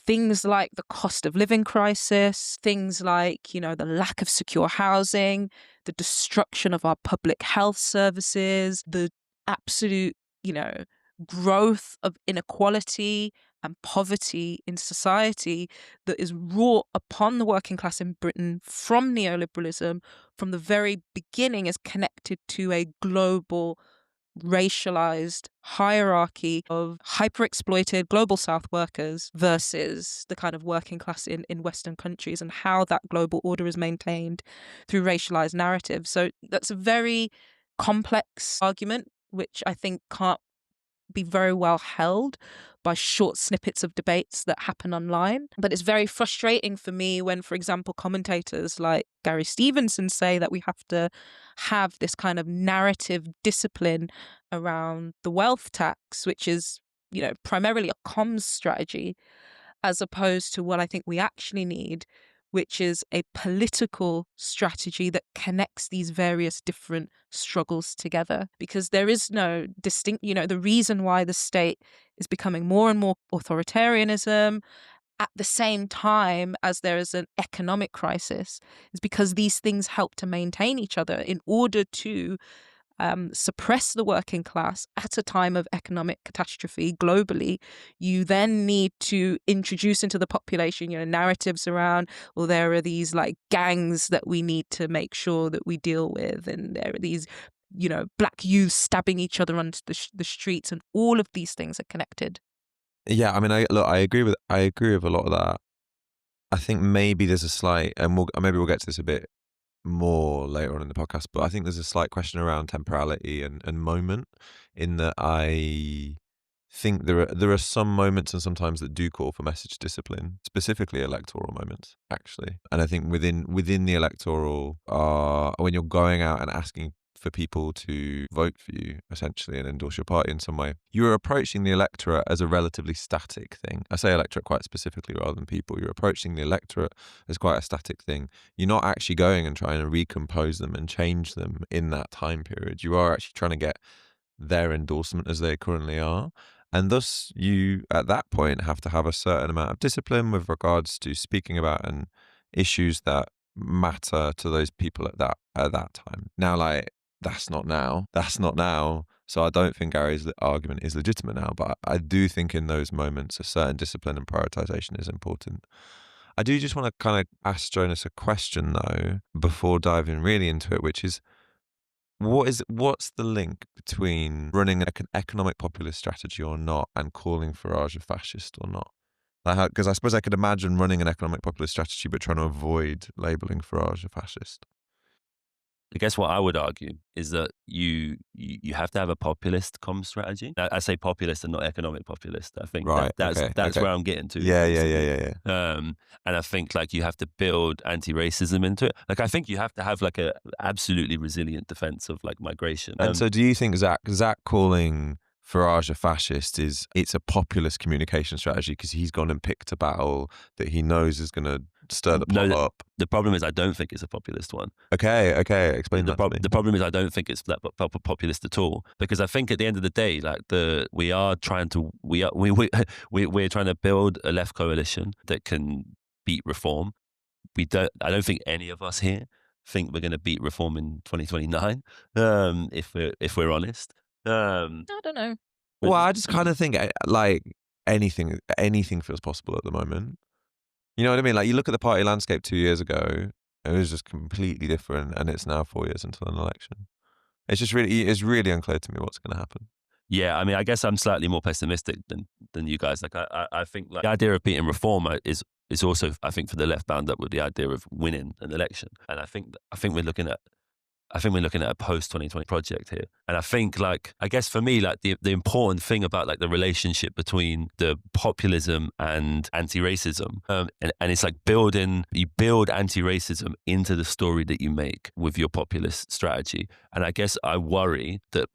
things like the cost of living crisis, things like, the lack of secure housing, the destruction of our public health services, the absolute, growth of inequality and poverty in society that is wrought upon the working class in Britain from neoliberalism from the very beginning is connected to a global racialized hierarchy of hyper-exploited global south workers versus the kind of working class in Western countries, and how that global order is maintained through racialized narratives. So that's a very complex argument, which I think can't be very well held by short snippets of debates that happen online. But it's very frustrating for me when, for example, commentators like Gary Stevenson say that we have to have this kind of narrative discipline around the wealth tax, which is, primarily a comms strategy, as opposed to what I think we actually need, which is a political strategy that connects these various different struggles together. Because there is no distinct, the reason why the state is becoming more and more authoritarianism at the same time as there is an economic crisis is because these things help to maintain each other. In order to suppress the working class at a time of economic catastrophe globally, you then need to introduce into the population, narratives around, well, there are these like gangs that we need to make sure that we deal with, and there are these, black youths stabbing each other on the streets, and all of these things are connected. Yeah, I mean, I agree with a lot of that. I think maybe there's a slight, and maybe we'll get to this a bit more later on in the podcast, but I think there's a slight question around temporality and moment, in that I think there are some moments and sometimes that do call for message discipline, specifically electoral moments, actually. And I think within the electoral, when you're going out and asking for people to vote for you, essentially, and endorse your party in some way, you're approaching the electorate as a relatively static thing. I say electorate quite specifically rather than people. You're approaching the electorate as quite a static thing. You're not actually going and trying to recompose them and change them in that time period. You are actually trying to get their endorsement as they currently are. And thus, you, at that point, have to have a certain amount of discipline with regards to speaking about and issues that matter to those people at that time. Now, like, that's not now. So I don't think Gary's argument is legitimate now, but I do think in those moments a certain discipline and prioritization is important. I do just want to kind of ask Jonas a question, though, before diving really into it, which is, what's the link between running an economic populist strategy or not and calling Farage a fascist or not? Because I suppose I could imagine running an economic populist strategy but trying to avoid labelling Farage a fascist. I guess what I would argue is that you have to have a populist comms strategy. I say populist and not economic populist. I think that's where I'm getting to. Yeah. And I think like you have to build anti-racism into it. Like I think you have to have like a absolutely resilient defense of like migration. And so do you think Zach calling Farage a fascist it's a populist communication strategy because he's gone and picked a battle that he knows is going to stir the pot up? The problem is I don't think it's a populist one. Okay, explain that to me. The problem is I don't think it's that populist at all, because I think at the end of the day, like we're trying to build a left coalition that can beat reform. I don't think any of us here think we're going to beat reform in 2029. If we're honest. I don't know. Well, I just kind of think like anything feels possible at the moment. You know what I mean? Like you look at the party landscape 2 years ago, it was just completely different, and it's now 4 years until an election. It's really unclear to me what's going to happen. Yeah, I mean, I guess I'm slightly more pessimistic than you guys. Like I think like the idea of beating reform is also, I think, for the left bound up with the idea of winning an election, and I think we're looking at a post-2020 project here. And I think, like, I guess for me, like the important thing about like the relationship between the populism and anti-racism, and it's like you build anti-racism into the story that you make with your populist strategy. And I guess I worry that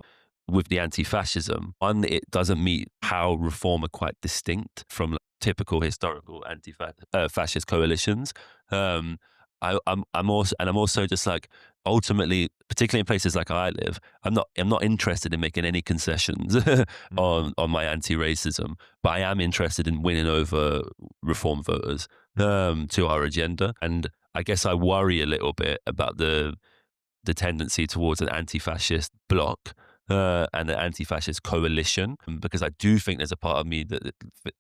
with the anti-fascism, one, it doesn't meet how reform are quite distinct from like, typical historical anti-fascist coalitions. I'm also just like, ultimately, particularly in places like I live, I'm not interested in making any concessions on my anti-racism, but I am interested in winning over reform voters to our agenda. And I guess I worry a little bit about the tendency towards an anti-fascist bloc and an anti-fascist coalition, because I do think there's a part of me that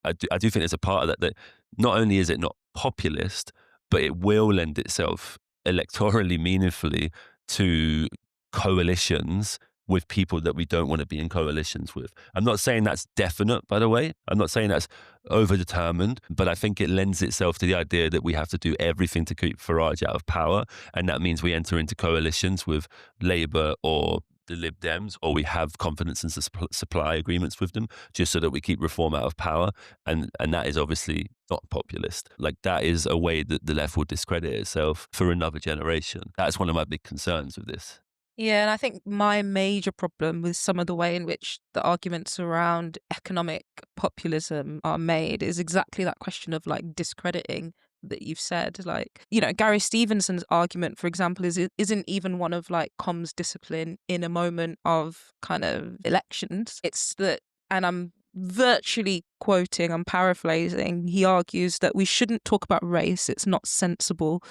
I do think there's a part of that not only is it not populist, but it will lend itself electorally meaningfully to coalitions with people that we don't want to be in coalitions with. I'm not saying that's definite, by the way. I'm not saying that's overdetermined, but I think it lends itself to the idea that we have to do everything to keep Farage out of power. And that means we enter into coalitions with Labour or the Lib Dems, or we have confidence in supply agreements with them just so that we keep reform out of power. And that is obviously not populist. Like that is a way that the left will discredit itself for another generation. That's one of my big concerns with this. Yeah, and I think my major problem with some of the way in which the arguments around economic populism are made is exactly that question of like discrediting that you've said. Like, you know, Gary Stevenson's argument, for example, isn't even one of like comms discipline in a moment of kind of elections. It's that, and I'm virtually quoting, I'm paraphrasing, he argues that we shouldn't talk about race. It's not sensible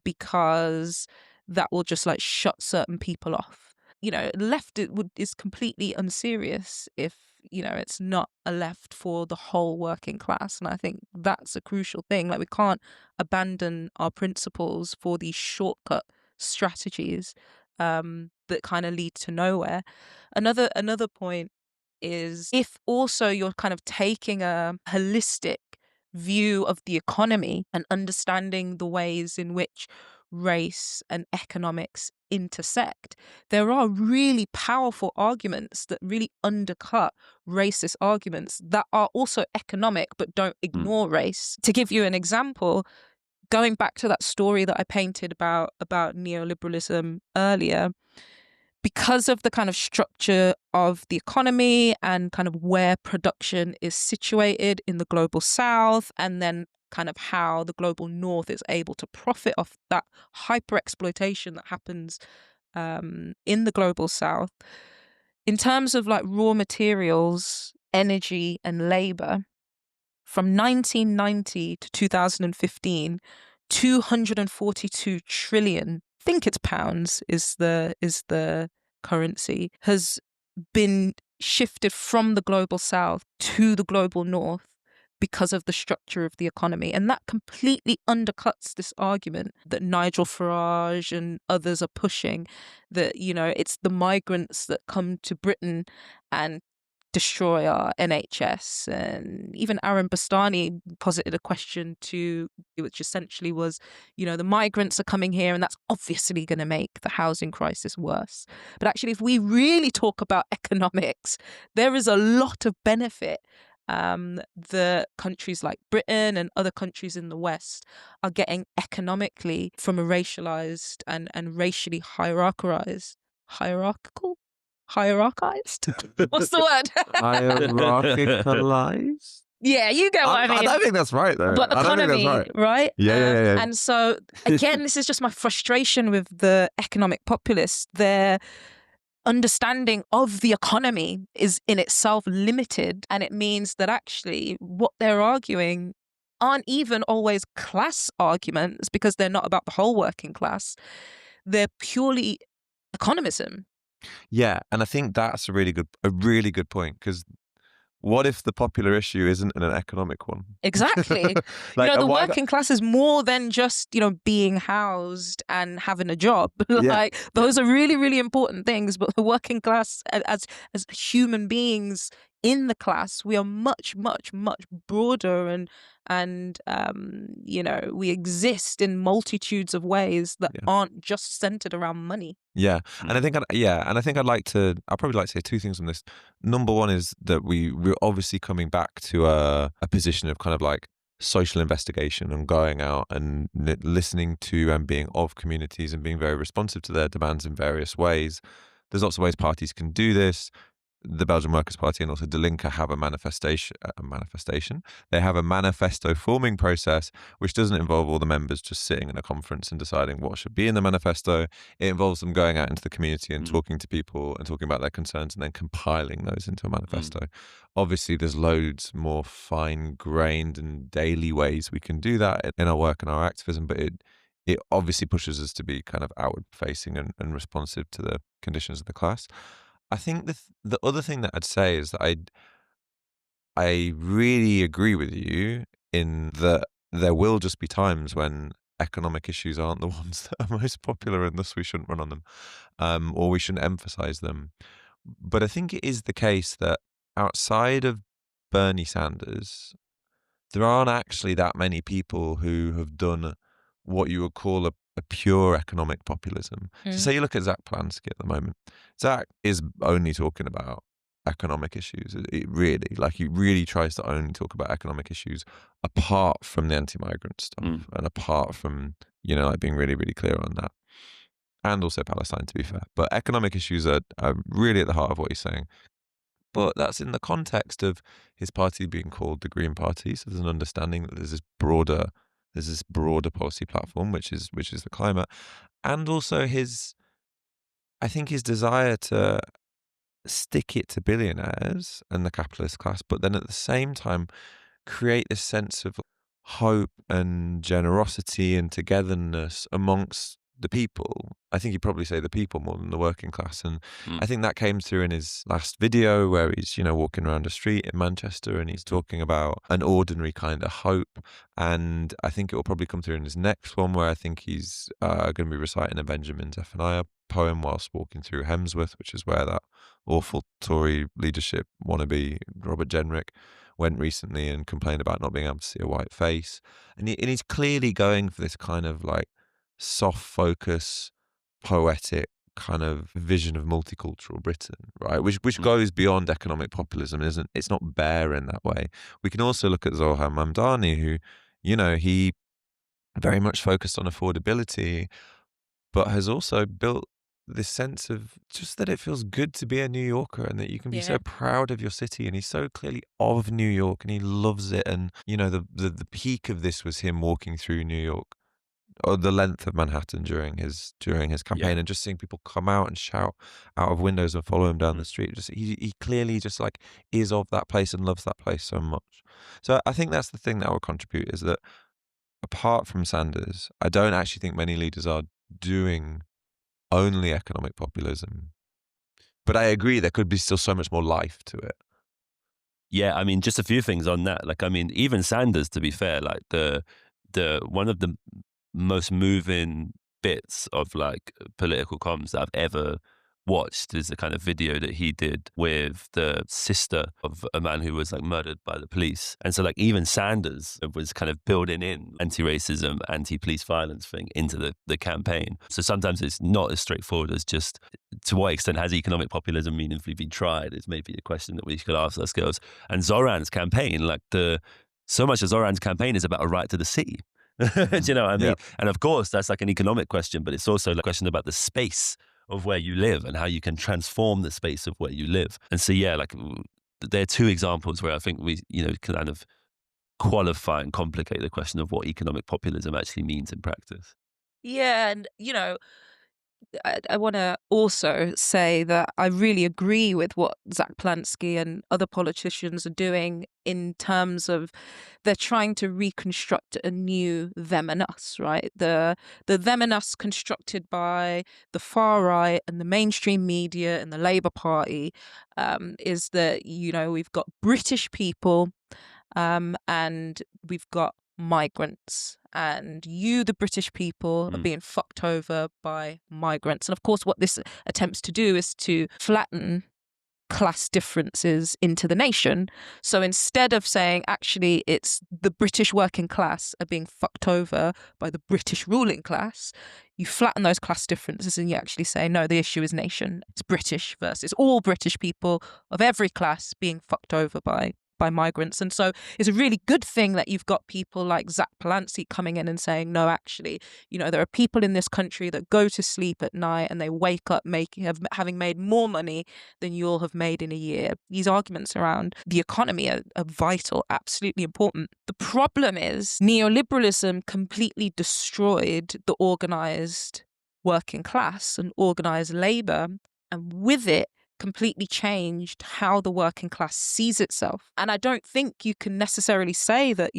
because that will just like shut certain people off. You know, left is completely unserious if, you know, it's not a left for the whole working class. And I think that's a crucial thing. Like we can't abandon our principles for these shortcut strategies that kind of lead to nowhere. Another point is if also you're kind of taking a holistic view of the economy and understanding the ways in which race and economics intersect, there are really powerful arguments that really undercut racist arguments that are also economic but don't ignore race. To give you an example, going back to that story that I painted about neoliberalism earlier, because of the kind of structure of the economy and kind of where production is situated in the global south, and then kind of how the global north is able to profit off that hyper exploitation that happens in the global south, in terms of like raw materials, energy and labor, from 1990 to 2015, 242 trillion, I think it's pounds is the currency, has been shifted from the global south to the global north because of the structure of the economy. And that completely undercuts this argument that Nigel Farage and others are pushing, that, you know, it's the migrants that come to Britain and destroy our NHS. And even Aaron Bastani posited a question to, which essentially was, you know, the migrants are coming here and that's obviously going to make the housing crisis worse. But actually, if we really talk about economics, there is a lot of benefit that countries like Britain and other countries in the West are getting economically from a racialized and racially hierarchized. What's the word? Hierarchicalized? Yeah, you get what I mean. I don't think that's right, though. But economy, right? Yeah. And so, again, this is just my frustration with the economic populists. Their understanding of the economy is in itself limited, and it means that actually what they're arguing aren't even always class arguments, because they're not about the whole working class. They're purely economism. Yeah, and I think that's a really good point, because what if the popular issue isn't an economic one? Exactly. Like, you know, the working class is more than just, you know, being housed and having a job. Like, those are really, really important things. But the working class, as human beings in the class, we are much, much, much broader, and you know, we exist in multitudes of ways that aren't just centered around money. Yeah, and I think I'd probably like to say two things on this. Number one is that we're obviously coming back to a position of kind of like social investigation and going out and listening to and being of communities and being very responsive to their demands in various ways. There's lots of ways parties can do this. The Belgian Workers' Party and also De Linke have a manifestation. They have a manifesto forming process, which doesn't involve all the members just sitting in a conference and deciding what should be in the manifesto. It involves them going out into the community and talking to people and talking about their concerns and then compiling those into a manifesto. Obviously, there's loads more fine-grained and daily ways we can do that in our work and our activism, but it obviously pushes us to be kind of outward-facing and responsive to the conditions of the class. I think the other thing that I'd say is that I really agree with you in that there will just be times when economic issues aren't the ones that are most popular, and thus we shouldn't run on them, or we shouldn't emphasize them. But I think it is the case that outside of Bernie Sanders, there aren't actually that many people who have done what you would call a pure economic populism. So say you look at Zach Plansky at the moment. Zach is only talking about economic issues. He really tries to only talk about economic issues apart from the anti-migrant stuff and apart from, you know, like being really, really clear on that. And also Palestine, to be fair. But economic issues are really at the heart of what he's saying. But that's in the context of his party being called the Green Party. So there's an understanding that there's this broader policy platform, which is the climate, and also his desire to stick it to billionaires and the capitalist class, but then at the same time create this sense of hope and generosity and togetherness amongst the people. I think you'd probably say the people more than the working class. And I think that came through in his last video where he's, you know, walking around a street in Manchester and he's talking about an ordinary kind of hope. And I think it will probably come through in his next one where I think he's going to be reciting a Benjamin Zephaniah poem whilst walking through Hemsworth, which is where that awful Tory leadership wannabe Robert Jenrick went recently and complained about not being able to see a white face. And he's clearly going for this kind of like soft focus, poetic kind of vision of multicultural Britain, right? Which goes beyond economic populism, it's not bare in that way. We can also look at Zohar Mamdani, who, you know, he very much focused on affordability, but has also built this sense of just that it feels good to be a New Yorker and that you can be so proud of your city. And he's so clearly of New York and he loves it. And, you know, the peak of this was him walking through New York or the length of Manhattan during his campaign and just seeing people come out and shout out of windows and follow him down the street. Just he clearly just like is of that place and loves that place so much. So I think that's the thing that I would contribute, is that apart from Sanders, I don't actually think many leaders are doing only economic populism. But I agree there could be still so much more life to it. Yeah, I mean, just a few things on that. Like, I mean, even Sanders, to be fair, like the one of the most moving bits of like political comms that I've ever watched is the kind of video that he did with the sister of a man who was like murdered by the police. And so like even Sanders was kind of building in anti-racism, anti-police violence thing into the campaign. So sometimes it's not as straightforward as just to what extent has economic populism meaningfully been tried is maybe a question that we could ask ourselves. And Zoran's campaign, like so much of Zoran's campaign is about a right to the sea. Do you know what I mean? Yep. And of course, that's like an economic question, but it's also a question about the space of where you live and how you can transform the space of where you live. And so, yeah, like there are two examples where I think we, can kind of qualify and complicate the question of what economic populism actually means in practice. Yeah, and I want to also say that I really agree with what Zach Plansky and other politicians are doing in terms of they're trying to reconstruct a new them and us, right? The them and us constructed by the far right and the mainstream media and the Labour Party is that, we've got British people and we've got migrants, and you, the British people, are being fucked over by migrants. And of course, what this attempts to do is to flatten class differences into the nation. So instead of saying actually it's the British working class are being fucked over by the British ruling class, you flatten those class differences and you actually say, no, the issue is nation. It's British versus all British people of every class being fucked over by migrants. And so it's a really good thing that you've got people like Zach Plansky coming in and saying, no, actually, there are people in this country that go to sleep at night and they wake up having made more money than you'll have made in a year. These arguments around the economy are vital, absolutely important. The problem is neoliberalism completely destroyed the organised working class and organised labour, and with it, completely changed how the working class sees itself. And I don't think you can necessarily say that,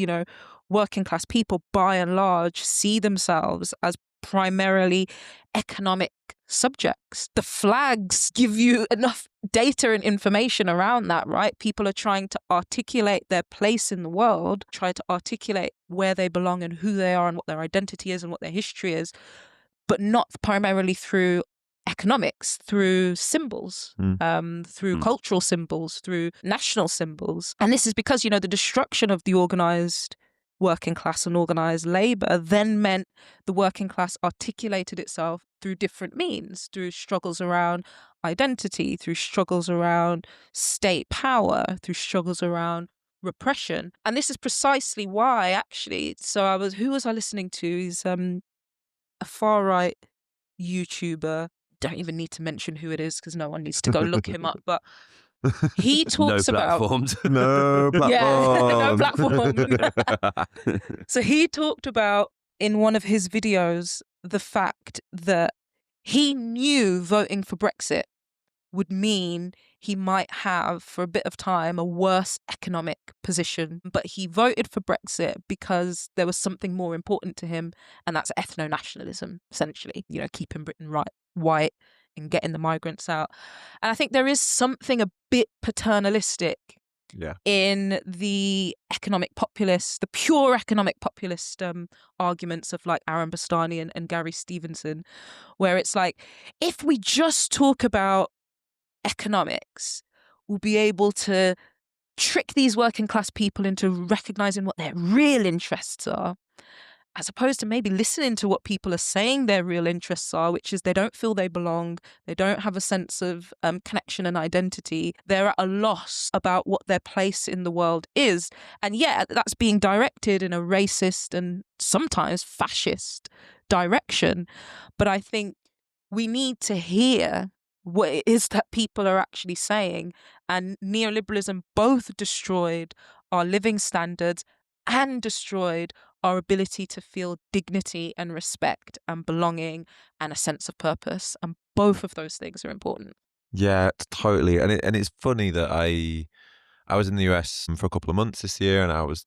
working class people by and large see themselves as primarily economic subjects. The flags give you enough data and information around that, right? People are trying to articulate their place in the world, try to articulate where they belong and who they are and what their identity is and what their history is, but not primarily through economics, through symbols, through cultural symbols, through national symbols. And this is because, the destruction of the organised working class and organised labour then meant the working class articulated itself through different means, through struggles around identity, through struggles around state power, through struggles around repression. And this is precisely why, actually, who was I listening to? He's a far-right YouTuber. Don't even need to mention who it is because no one needs to go look him up. But he talks about no platform. Yeah, no platform. So he talked about in one of his videos the fact that he knew voting for Brexit would mean he might have, for a bit of time, a worse economic position. But he voted for Brexit because there was something more important to him, and that's ethno-nationalism, essentially. Keeping Britain white and getting the migrants out. And I think there is something a bit paternalistic in the the pure economic populist arguments of like Aaron Bastani and Gary Stevenson, where it's like, if we just talk about economics, we'll be able to trick these working class people into recognizing what their real interests are, as opposed to maybe listening to what people are saying their real interests are, which is they don't feel they belong, they don't have a sense of connection and identity, they're at a loss about what their place in the world is. And yeah, that's being directed in a racist and sometimes fascist direction. But I think we need to hear what it is that people are actually saying. And neoliberalism both destroyed our living standards and destroyed our ability to feel dignity and respect and belonging and a sense of purpose. And both of those things are important. Yeah, totally. And it's funny that I was in the US for a couple of months this year, and I was,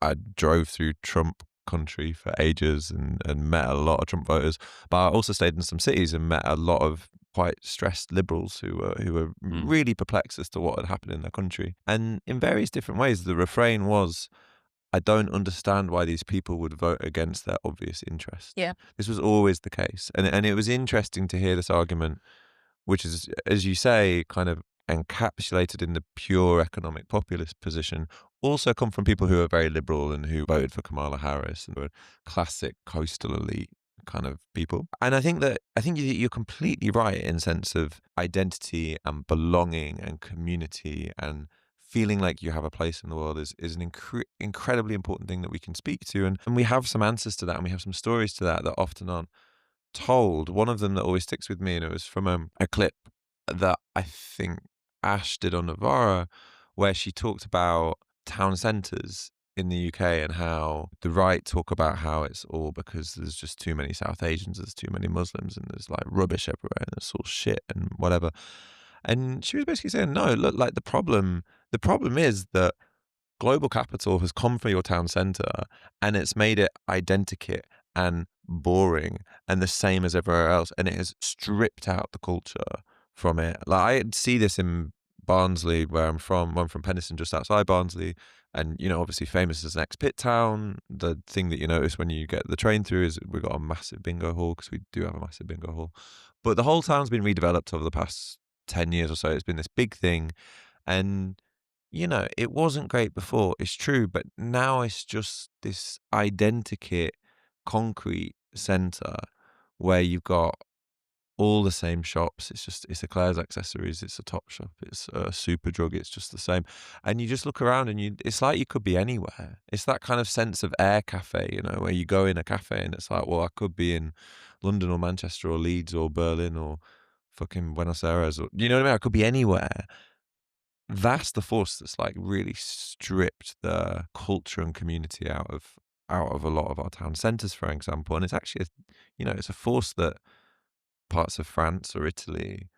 I drove through Trump country for ages and met a lot of Trump voters, but I also stayed in some cities and met a lot of quite stressed liberals who were really perplexed as to what had happened in their country. And in various different ways, the refrain was, I don't understand why these people would vote against their obvious interests. Yeah. This was always the case. And it was interesting to hear this argument, which is, as you say, kind of encapsulated in the pure economic populist position, also come from people who are very liberal and who voted for Kamala Harris and were classic coastal elite kind of people. And I think you're completely right in sense of identity and belonging and community and feeling like you have a place in the world is an incredibly important thing that we can speak to. And we have some answers to that, and we have some stories to that often aren't told. One of them that always sticks with me, and it was from a clip that I think Ash did on Navarra, where she talked about town centres in the UK and how the right talk about how it's all because there's just too many South Asians, there's too many Muslims, and there's like rubbish everywhere, and it's all shit and whatever. And she was basically saying, no, look, like the problem is that global capital has come for your town centre and it's made it identikit and boring and the same as everywhere else, and it has stripped out the culture from it. Like I see this in Barnsley, where I'm from. I'm from Penistone, just outside Barnsley, and obviously famous as an ex-pit town. The thing that you notice when you get the train through is we've got a massive bingo hall, because we do have a massive bingo hall. But the whole town's been redeveloped over the past 10 years or so. It's been this big thing, and it wasn't great before, it's true, but now it's just this identikit concrete centre where you've got all the same shops. It's a Claire's Accessories, it's a Topshop, it's a Superdrug, it's just the same. And you just look around and it's like you could be anywhere. It's that kind of sense of air cafe, where you go in a cafe and it's like, well, I could be in London or Manchester or Leeds or Berlin or fucking Buenos Aires, or you know what I mean? I could be anywhere. That's the force that's like really stripped the culture and community out of a lot of our town centres, for example. And it's actually, it's a force that parts of France or Italy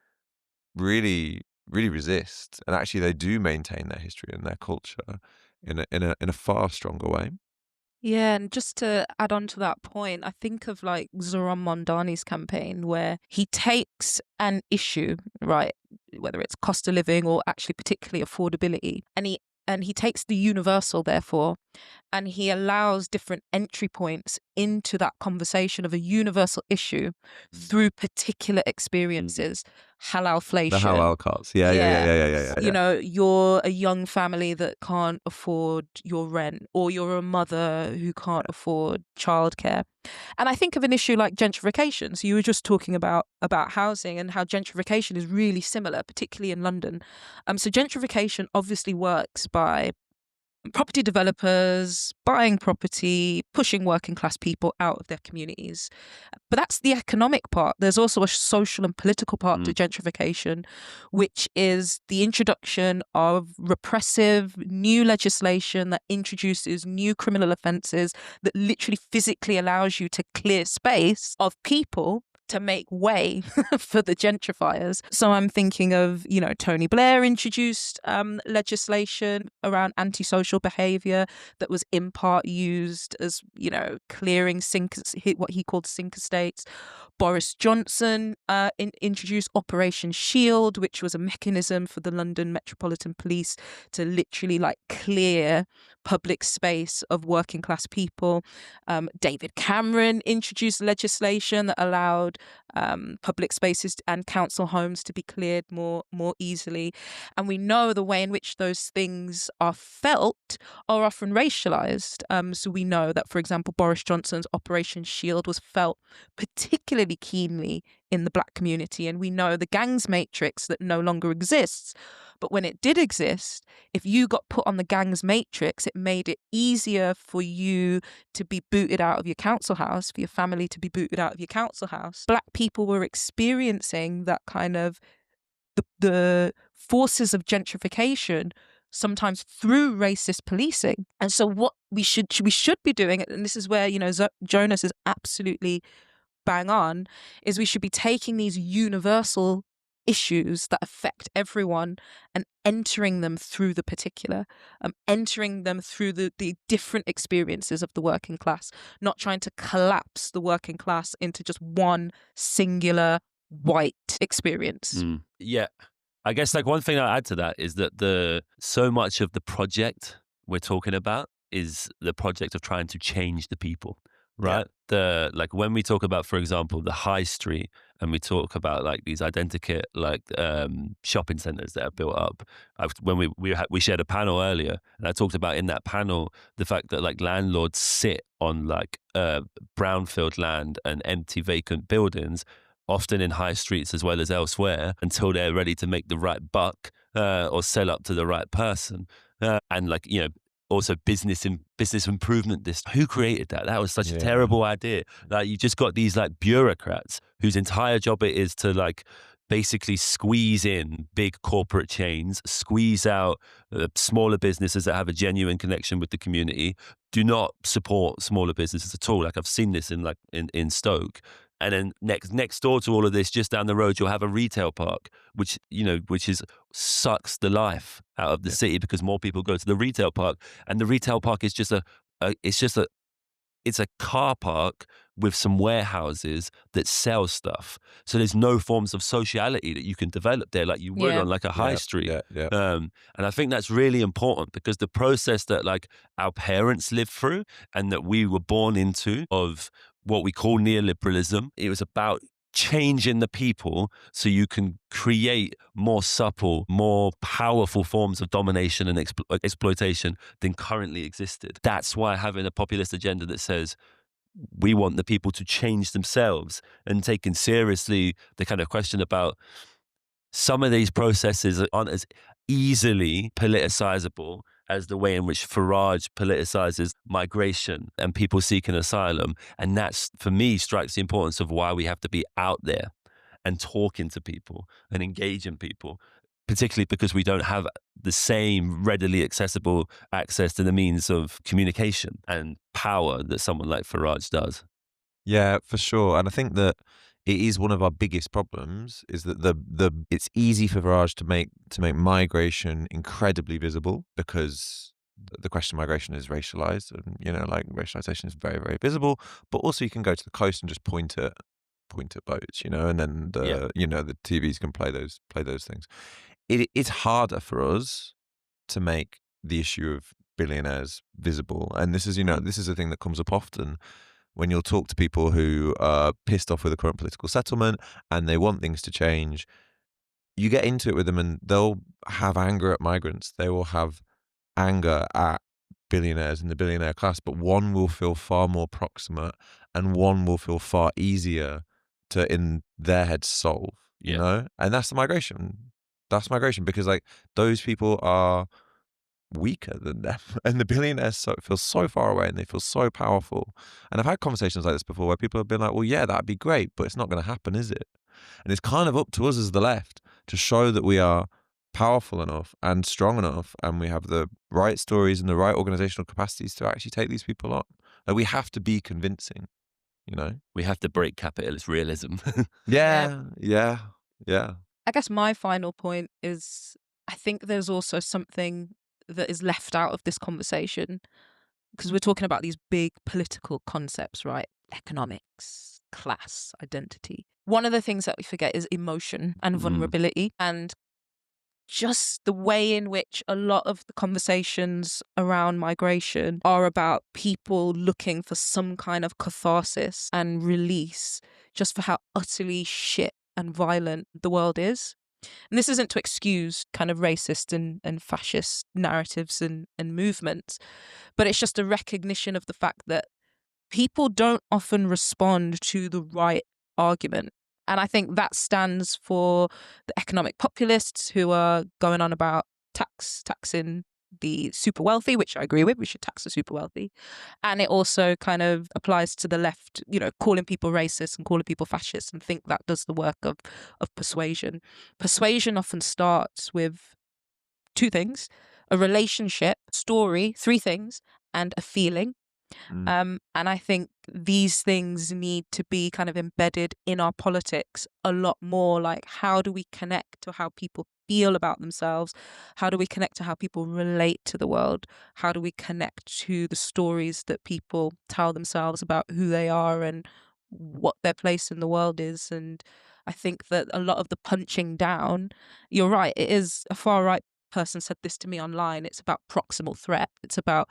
really, really resist, and actually they do maintain their history and their culture in a far stronger way. Yeah, and just to add on to that point, I think of like Zoran Mondani's campaign, where he takes an issue, right, whether it's cost of living or actually particularly affordability, and he takes the universal, therefore, and he allows different entry points into that conversation of a universal issue through particular experiences. Halalflation. The halal cards. Yeah. You're a young family that can't afford your rent, or you're a mother who can't afford childcare. And I think of an issue like gentrification. So you were just talking about housing and how gentrification is really similar, particularly in London. So gentrification obviously works by property developers buying property, pushing working class people out of their communities. But that's the economic part. There's also a social and political part to gentrification, which is the introduction of repressive new legislation that introduces new criminal offences that literally physically allows you to clear space of people to make way for the gentrifiers. So I'm thinking of, Tony Blair introduced legislation around antisocial behaviour that was in part used as, clearing what he called sink estates. Boris Johnson introduced Operation Shield, which was a mechanism for the London Metropolitan Police to literally clear public space of working class people. David Cameron introduced legislation that allowed public spaces and council homes to be cleared more easily. And we know the way in which those things are felt are often racialized. So we know that, for example, Boris Johnson's Operation Shield was felt particularly keenly in the black community. And we know the gangs matrix that no longer exists. But when it did exist, if you got put on the gangs matrix, it made it easier for you to be booted out of your council house, for your family to be booted out of your council house. Black people were experiencing that kind of the forces of gentrification, sometimes through racist policing. And so what we should be doing, and this is where, Jonas is absolutely bang on, is we should be taking these universal issues that affect everyone and entering them through the particular, entering them through the different experiences of the working class, not trying to collapse the working class into just one singular white experience. Yeah. I guess like one thing I'll add to that is that so much of the project we're talking about is the project of trying to change the people, right? Like when we talk about, for example, the high street, and we talk about like these identikit like shopping centers that are built up. When we shared a panel earlier, and I talked about in that panel the fact that like landlords sit on like brownfield land and empty vacant buildings, often in high streets as well as elsewhere, until they're ready to make the right buck or sell up to the right person. And like, you know, also business improvement. Who created that? That was such a terrible idea. Like you just got these like bureaucrats whose entire job it is to like basically squeeze in big corporate chains, squeeze out smaller businesses that have a genuine connection with the community. Do not support smaller businesses at all. Like I've seen this in Stoke. And then next door to all of this, just down the road, you'll have a retail park, which sucks the life out of the city because more people go to the retail park, and the retail park is just it's a car park with some warehouses that sell stuff. So there's no forms of sociality that you can develop there like you would on like a high street. And I think that's really important because the process that like our parents lived through and that we were born into of what we call neoliberalism, it was about changing the people so you can create more supple, more powerful forms of domination and exploitation than currently existed. That's why having a populist agenda that says we want the people to change themselves and taking seriously the kind of question about some of these processes aren't as easily politicizable as the way in which Farage politicizes migration and people seeking asylum. And that's, for me, strikes the importance of why we have to be out there and talking to people and engaging people, particularly because we don't have the same readily accessible access to the means of communication and power that someone like Farage does. Yeah, for sure. And I think that it is one of our biggest problems is that it's easy for Farage to make migration incredibly visible because the question of migration is racialized, and you know, like racialization is very, very visible. But also, you can go to the coast and just point at boats, you know, and then you know, the TVs can play those things. It's harder for us to make the issue of billionaires visible, and this is a thing that comes up often. When you'll talk to people who are pissed off with the current political settlement and they want things to change, you get into it with them and they'll have anger at migrants. They will have anger at billionaires and the billionaire class, but one will feel far more proximate and one will feel far easier to, in their head, solve, you know? And that's the migration. That's migration because like those people are weaker than them, and the billionaires feel so far away and they feel so powerful. And I've had conversations like this before where people have been like, well, yeah, that'd be great, but it's not going to happen, is it? And it's kind of up to us as the left to show that we are powerful enough and strong enough and we have the right stories and the right organizational capacities to actually take these people on. Like, we have to be convincing, you know? We have to break capitalist realism. Yeah. I guess my final point is I think there's also something that is left out of this conversation because we're talking about these big political concepts, right? Economics, class, identity. One of the things that we forget is emotion and vulnerability, and just the way in which a lot of the conversations around migration are about people looking for some kind of catharsis and release just for how utterly shit and violent the world is. And this isn't to excuse kind of racist and fascist narratives and movements, but it's just a recognition of the fact that people don't often respond to the right argument. And I think that stands for the economic populists who are going on about taxing the super wealthy, which I agree with. We should tax the super wealthy. And it also kind of applies to the left, you know, calling people racist and calling people fascist, and think that does the work of persuasion. Persuasion often starts with two things: a relationship, story, three things, and a feeling. And I think these things need to be kind of embedded in our politics a lot more. Like, how do we connect to how people feel about themselves? How do we connect to how people relate to the world? How do we connect to the stories that people tell themselves about who they are and what their place in the world is? And I think that a lot of the punching down, you're right, it is a far right person said this to me online. It's about proximal threat. It's about,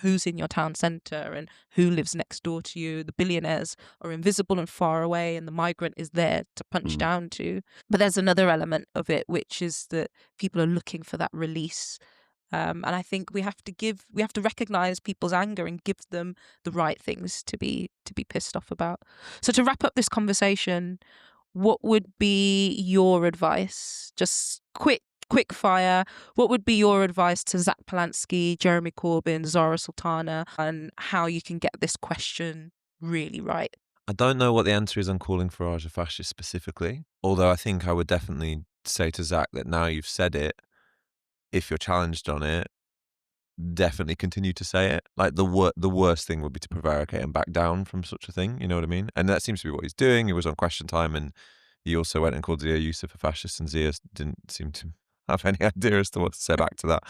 who's in your town centre and who lives next door to you. The billionaires are invisible and far away, and the migrant is there to punch down to. But there's another element of it, which is that people are looking for that release. And I think we have to recognize people's anger and give them the right things to be pissed off about. So to wrap up this conversation, what would be your advice? Just quick fire. What would be your advice to Zach Polanski, Jeremy Corbyn, Zarah Sultana, and how you can get this question really right? I don't know what the answer is on calling Farage a fascist specifically, although I think I would definitely say to Zach that now you've said it, if you're challenged on it, definitely continue to say it. Like the worst thing would be to prevaricate and back down from such a thing. You know what I mean? And that seems to be what he's doing. He was on Question Time, and he also went and called Zia Youssef a fascist, and Zia didn't seem to have any idea as to what to say back to that.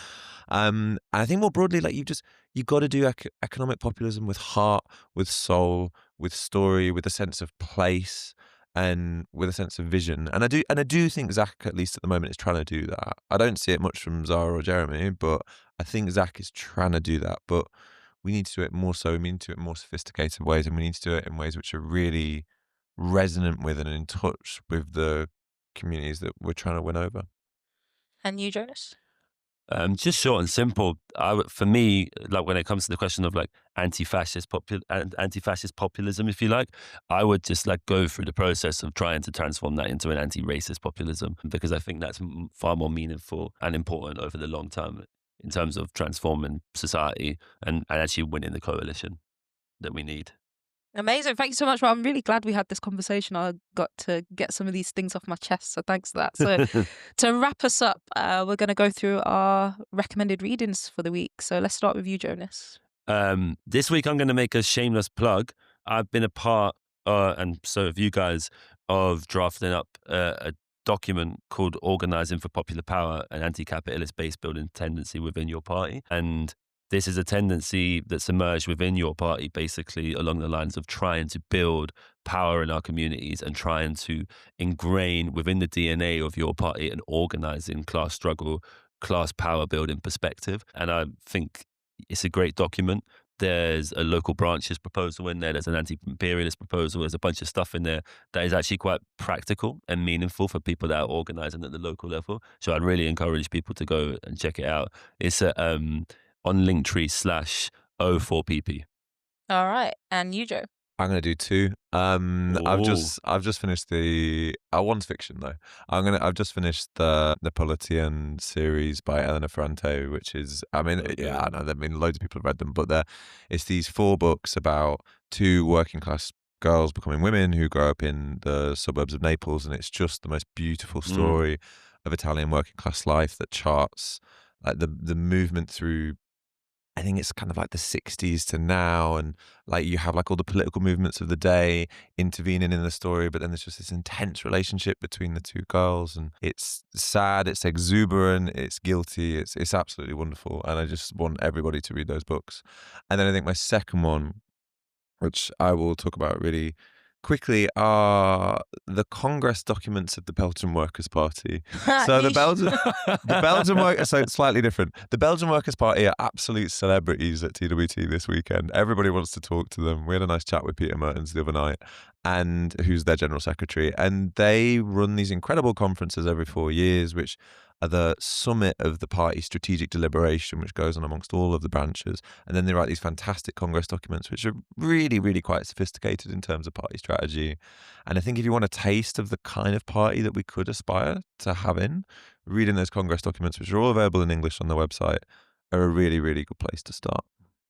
And I think more broadly, like you got to do economic populism with heart, with soul, with story, with a sense of place, and with a sense of vision. And I do think Zach, at least at the moment, is trying to do that. I don't see it much from Zara or Jeremy, but I think Zach is trying to do that. But we need to do it more so. We need to do it in more sophisticated ways, and we need to do it in ways which are really resonant with and in touch with the communities that we're trying to win over. And you, Jonas? Just short and simple. For me, like when it comes to the question of like anti-fascist populism, if you like, I would just like go through the process of trying to transform that into an anti-racist populism, because I think that's far more meaningful and important over the long term in terms of transforming society and actually winning the coalition that we need. Amazing. Thank you so much. Well, I'm really glad we had this conversation. I got to get some of these things off my chest. So thanks for that. So to wrap us up, we're going to go through our recommended readings for the week. So let's start with you, Jonas. This week, I'm going to make a shameless plug. I've been a part, and so have you guys, of drafting up a document called Organising for Popular Power, an anti-capitalist base building tendency within your party. And this is a tendency that's emerged within your party, basically along the lines of trying to build power in our communities and trying to ingrain within the DNA of your party an organising class struggle, class power building perspective. And I think it's a great document. There's a local branches proposal in there. There's an anti-imperialist proposal. There's a bunch of stuff in there that is actually quite practical and meaningful for people that are organising at the local level. So I'd really encourage people to go and check it out. It's on Linktree/O4PP. All right. And you, Joe? I'm going to do two. I've just finished one's fiction though. I've just finished the Napolitan series by Elena Ferrante, which is, I mean, loads of people have read them, but it's these 4 books about 2 working class girls becoming women who grow up in the suburbs of Naples, and it's just the most beautiful story of Italian working class life that charts like the movement through, I think it's kind of like the 60s to now, and like you have like all the political movements of the day intervening in the story, but then there's just this intense relationship between the 2 girls, and it's sad, it's exuberant, it's guilty, it's absolutely wonderful, and I just want everybody to read those books. And then I think my second one, which I will talk about really quickly, are the Congress documents of the Belgian Workers' Party. So the Belgian so it's slightly different. The Belgian Workers' Party are absolute celebrities at TWT this weekend. Everybody wants to talk to them. We had a nice chat with Peter Mertens the other night, and who's their general secretary, and they run these incredible conferences every 4 years, which are the summit of the party's strategic deliberation, which goes on amongst all of the branches. And then they write these fantastic Congress documents, which are really, really quite sophisticated in terms of party strategy. And I think if you want a taste of the kind of party that we could aspire to have reading those Congress documents, which are all available in English on the website, are a really, really good place to start.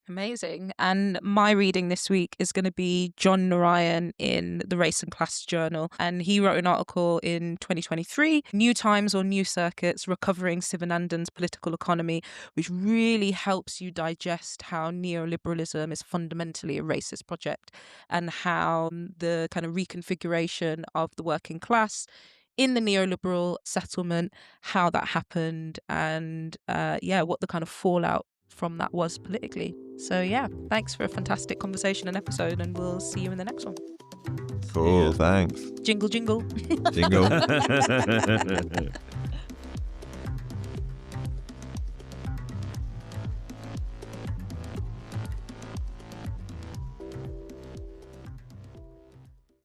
Amazing. And my reading this week is going to be John Narayan in the Race and Class Journal. And he wrote an article in 2023, New Times or New Circuits, Recovering Sivanandan's Political Economy, which really helps you digest how neoliberalism is fundamentally a racist project and how the kind of reconfiguration of the working class in the neoliberal settlement, how that happened, and what the kind of fallout from that was politically. So yeah, thanks for a fantastic conversation and episode, and we'll see you in the next one. Cool, thanks. Jingle, jingle. Jingle.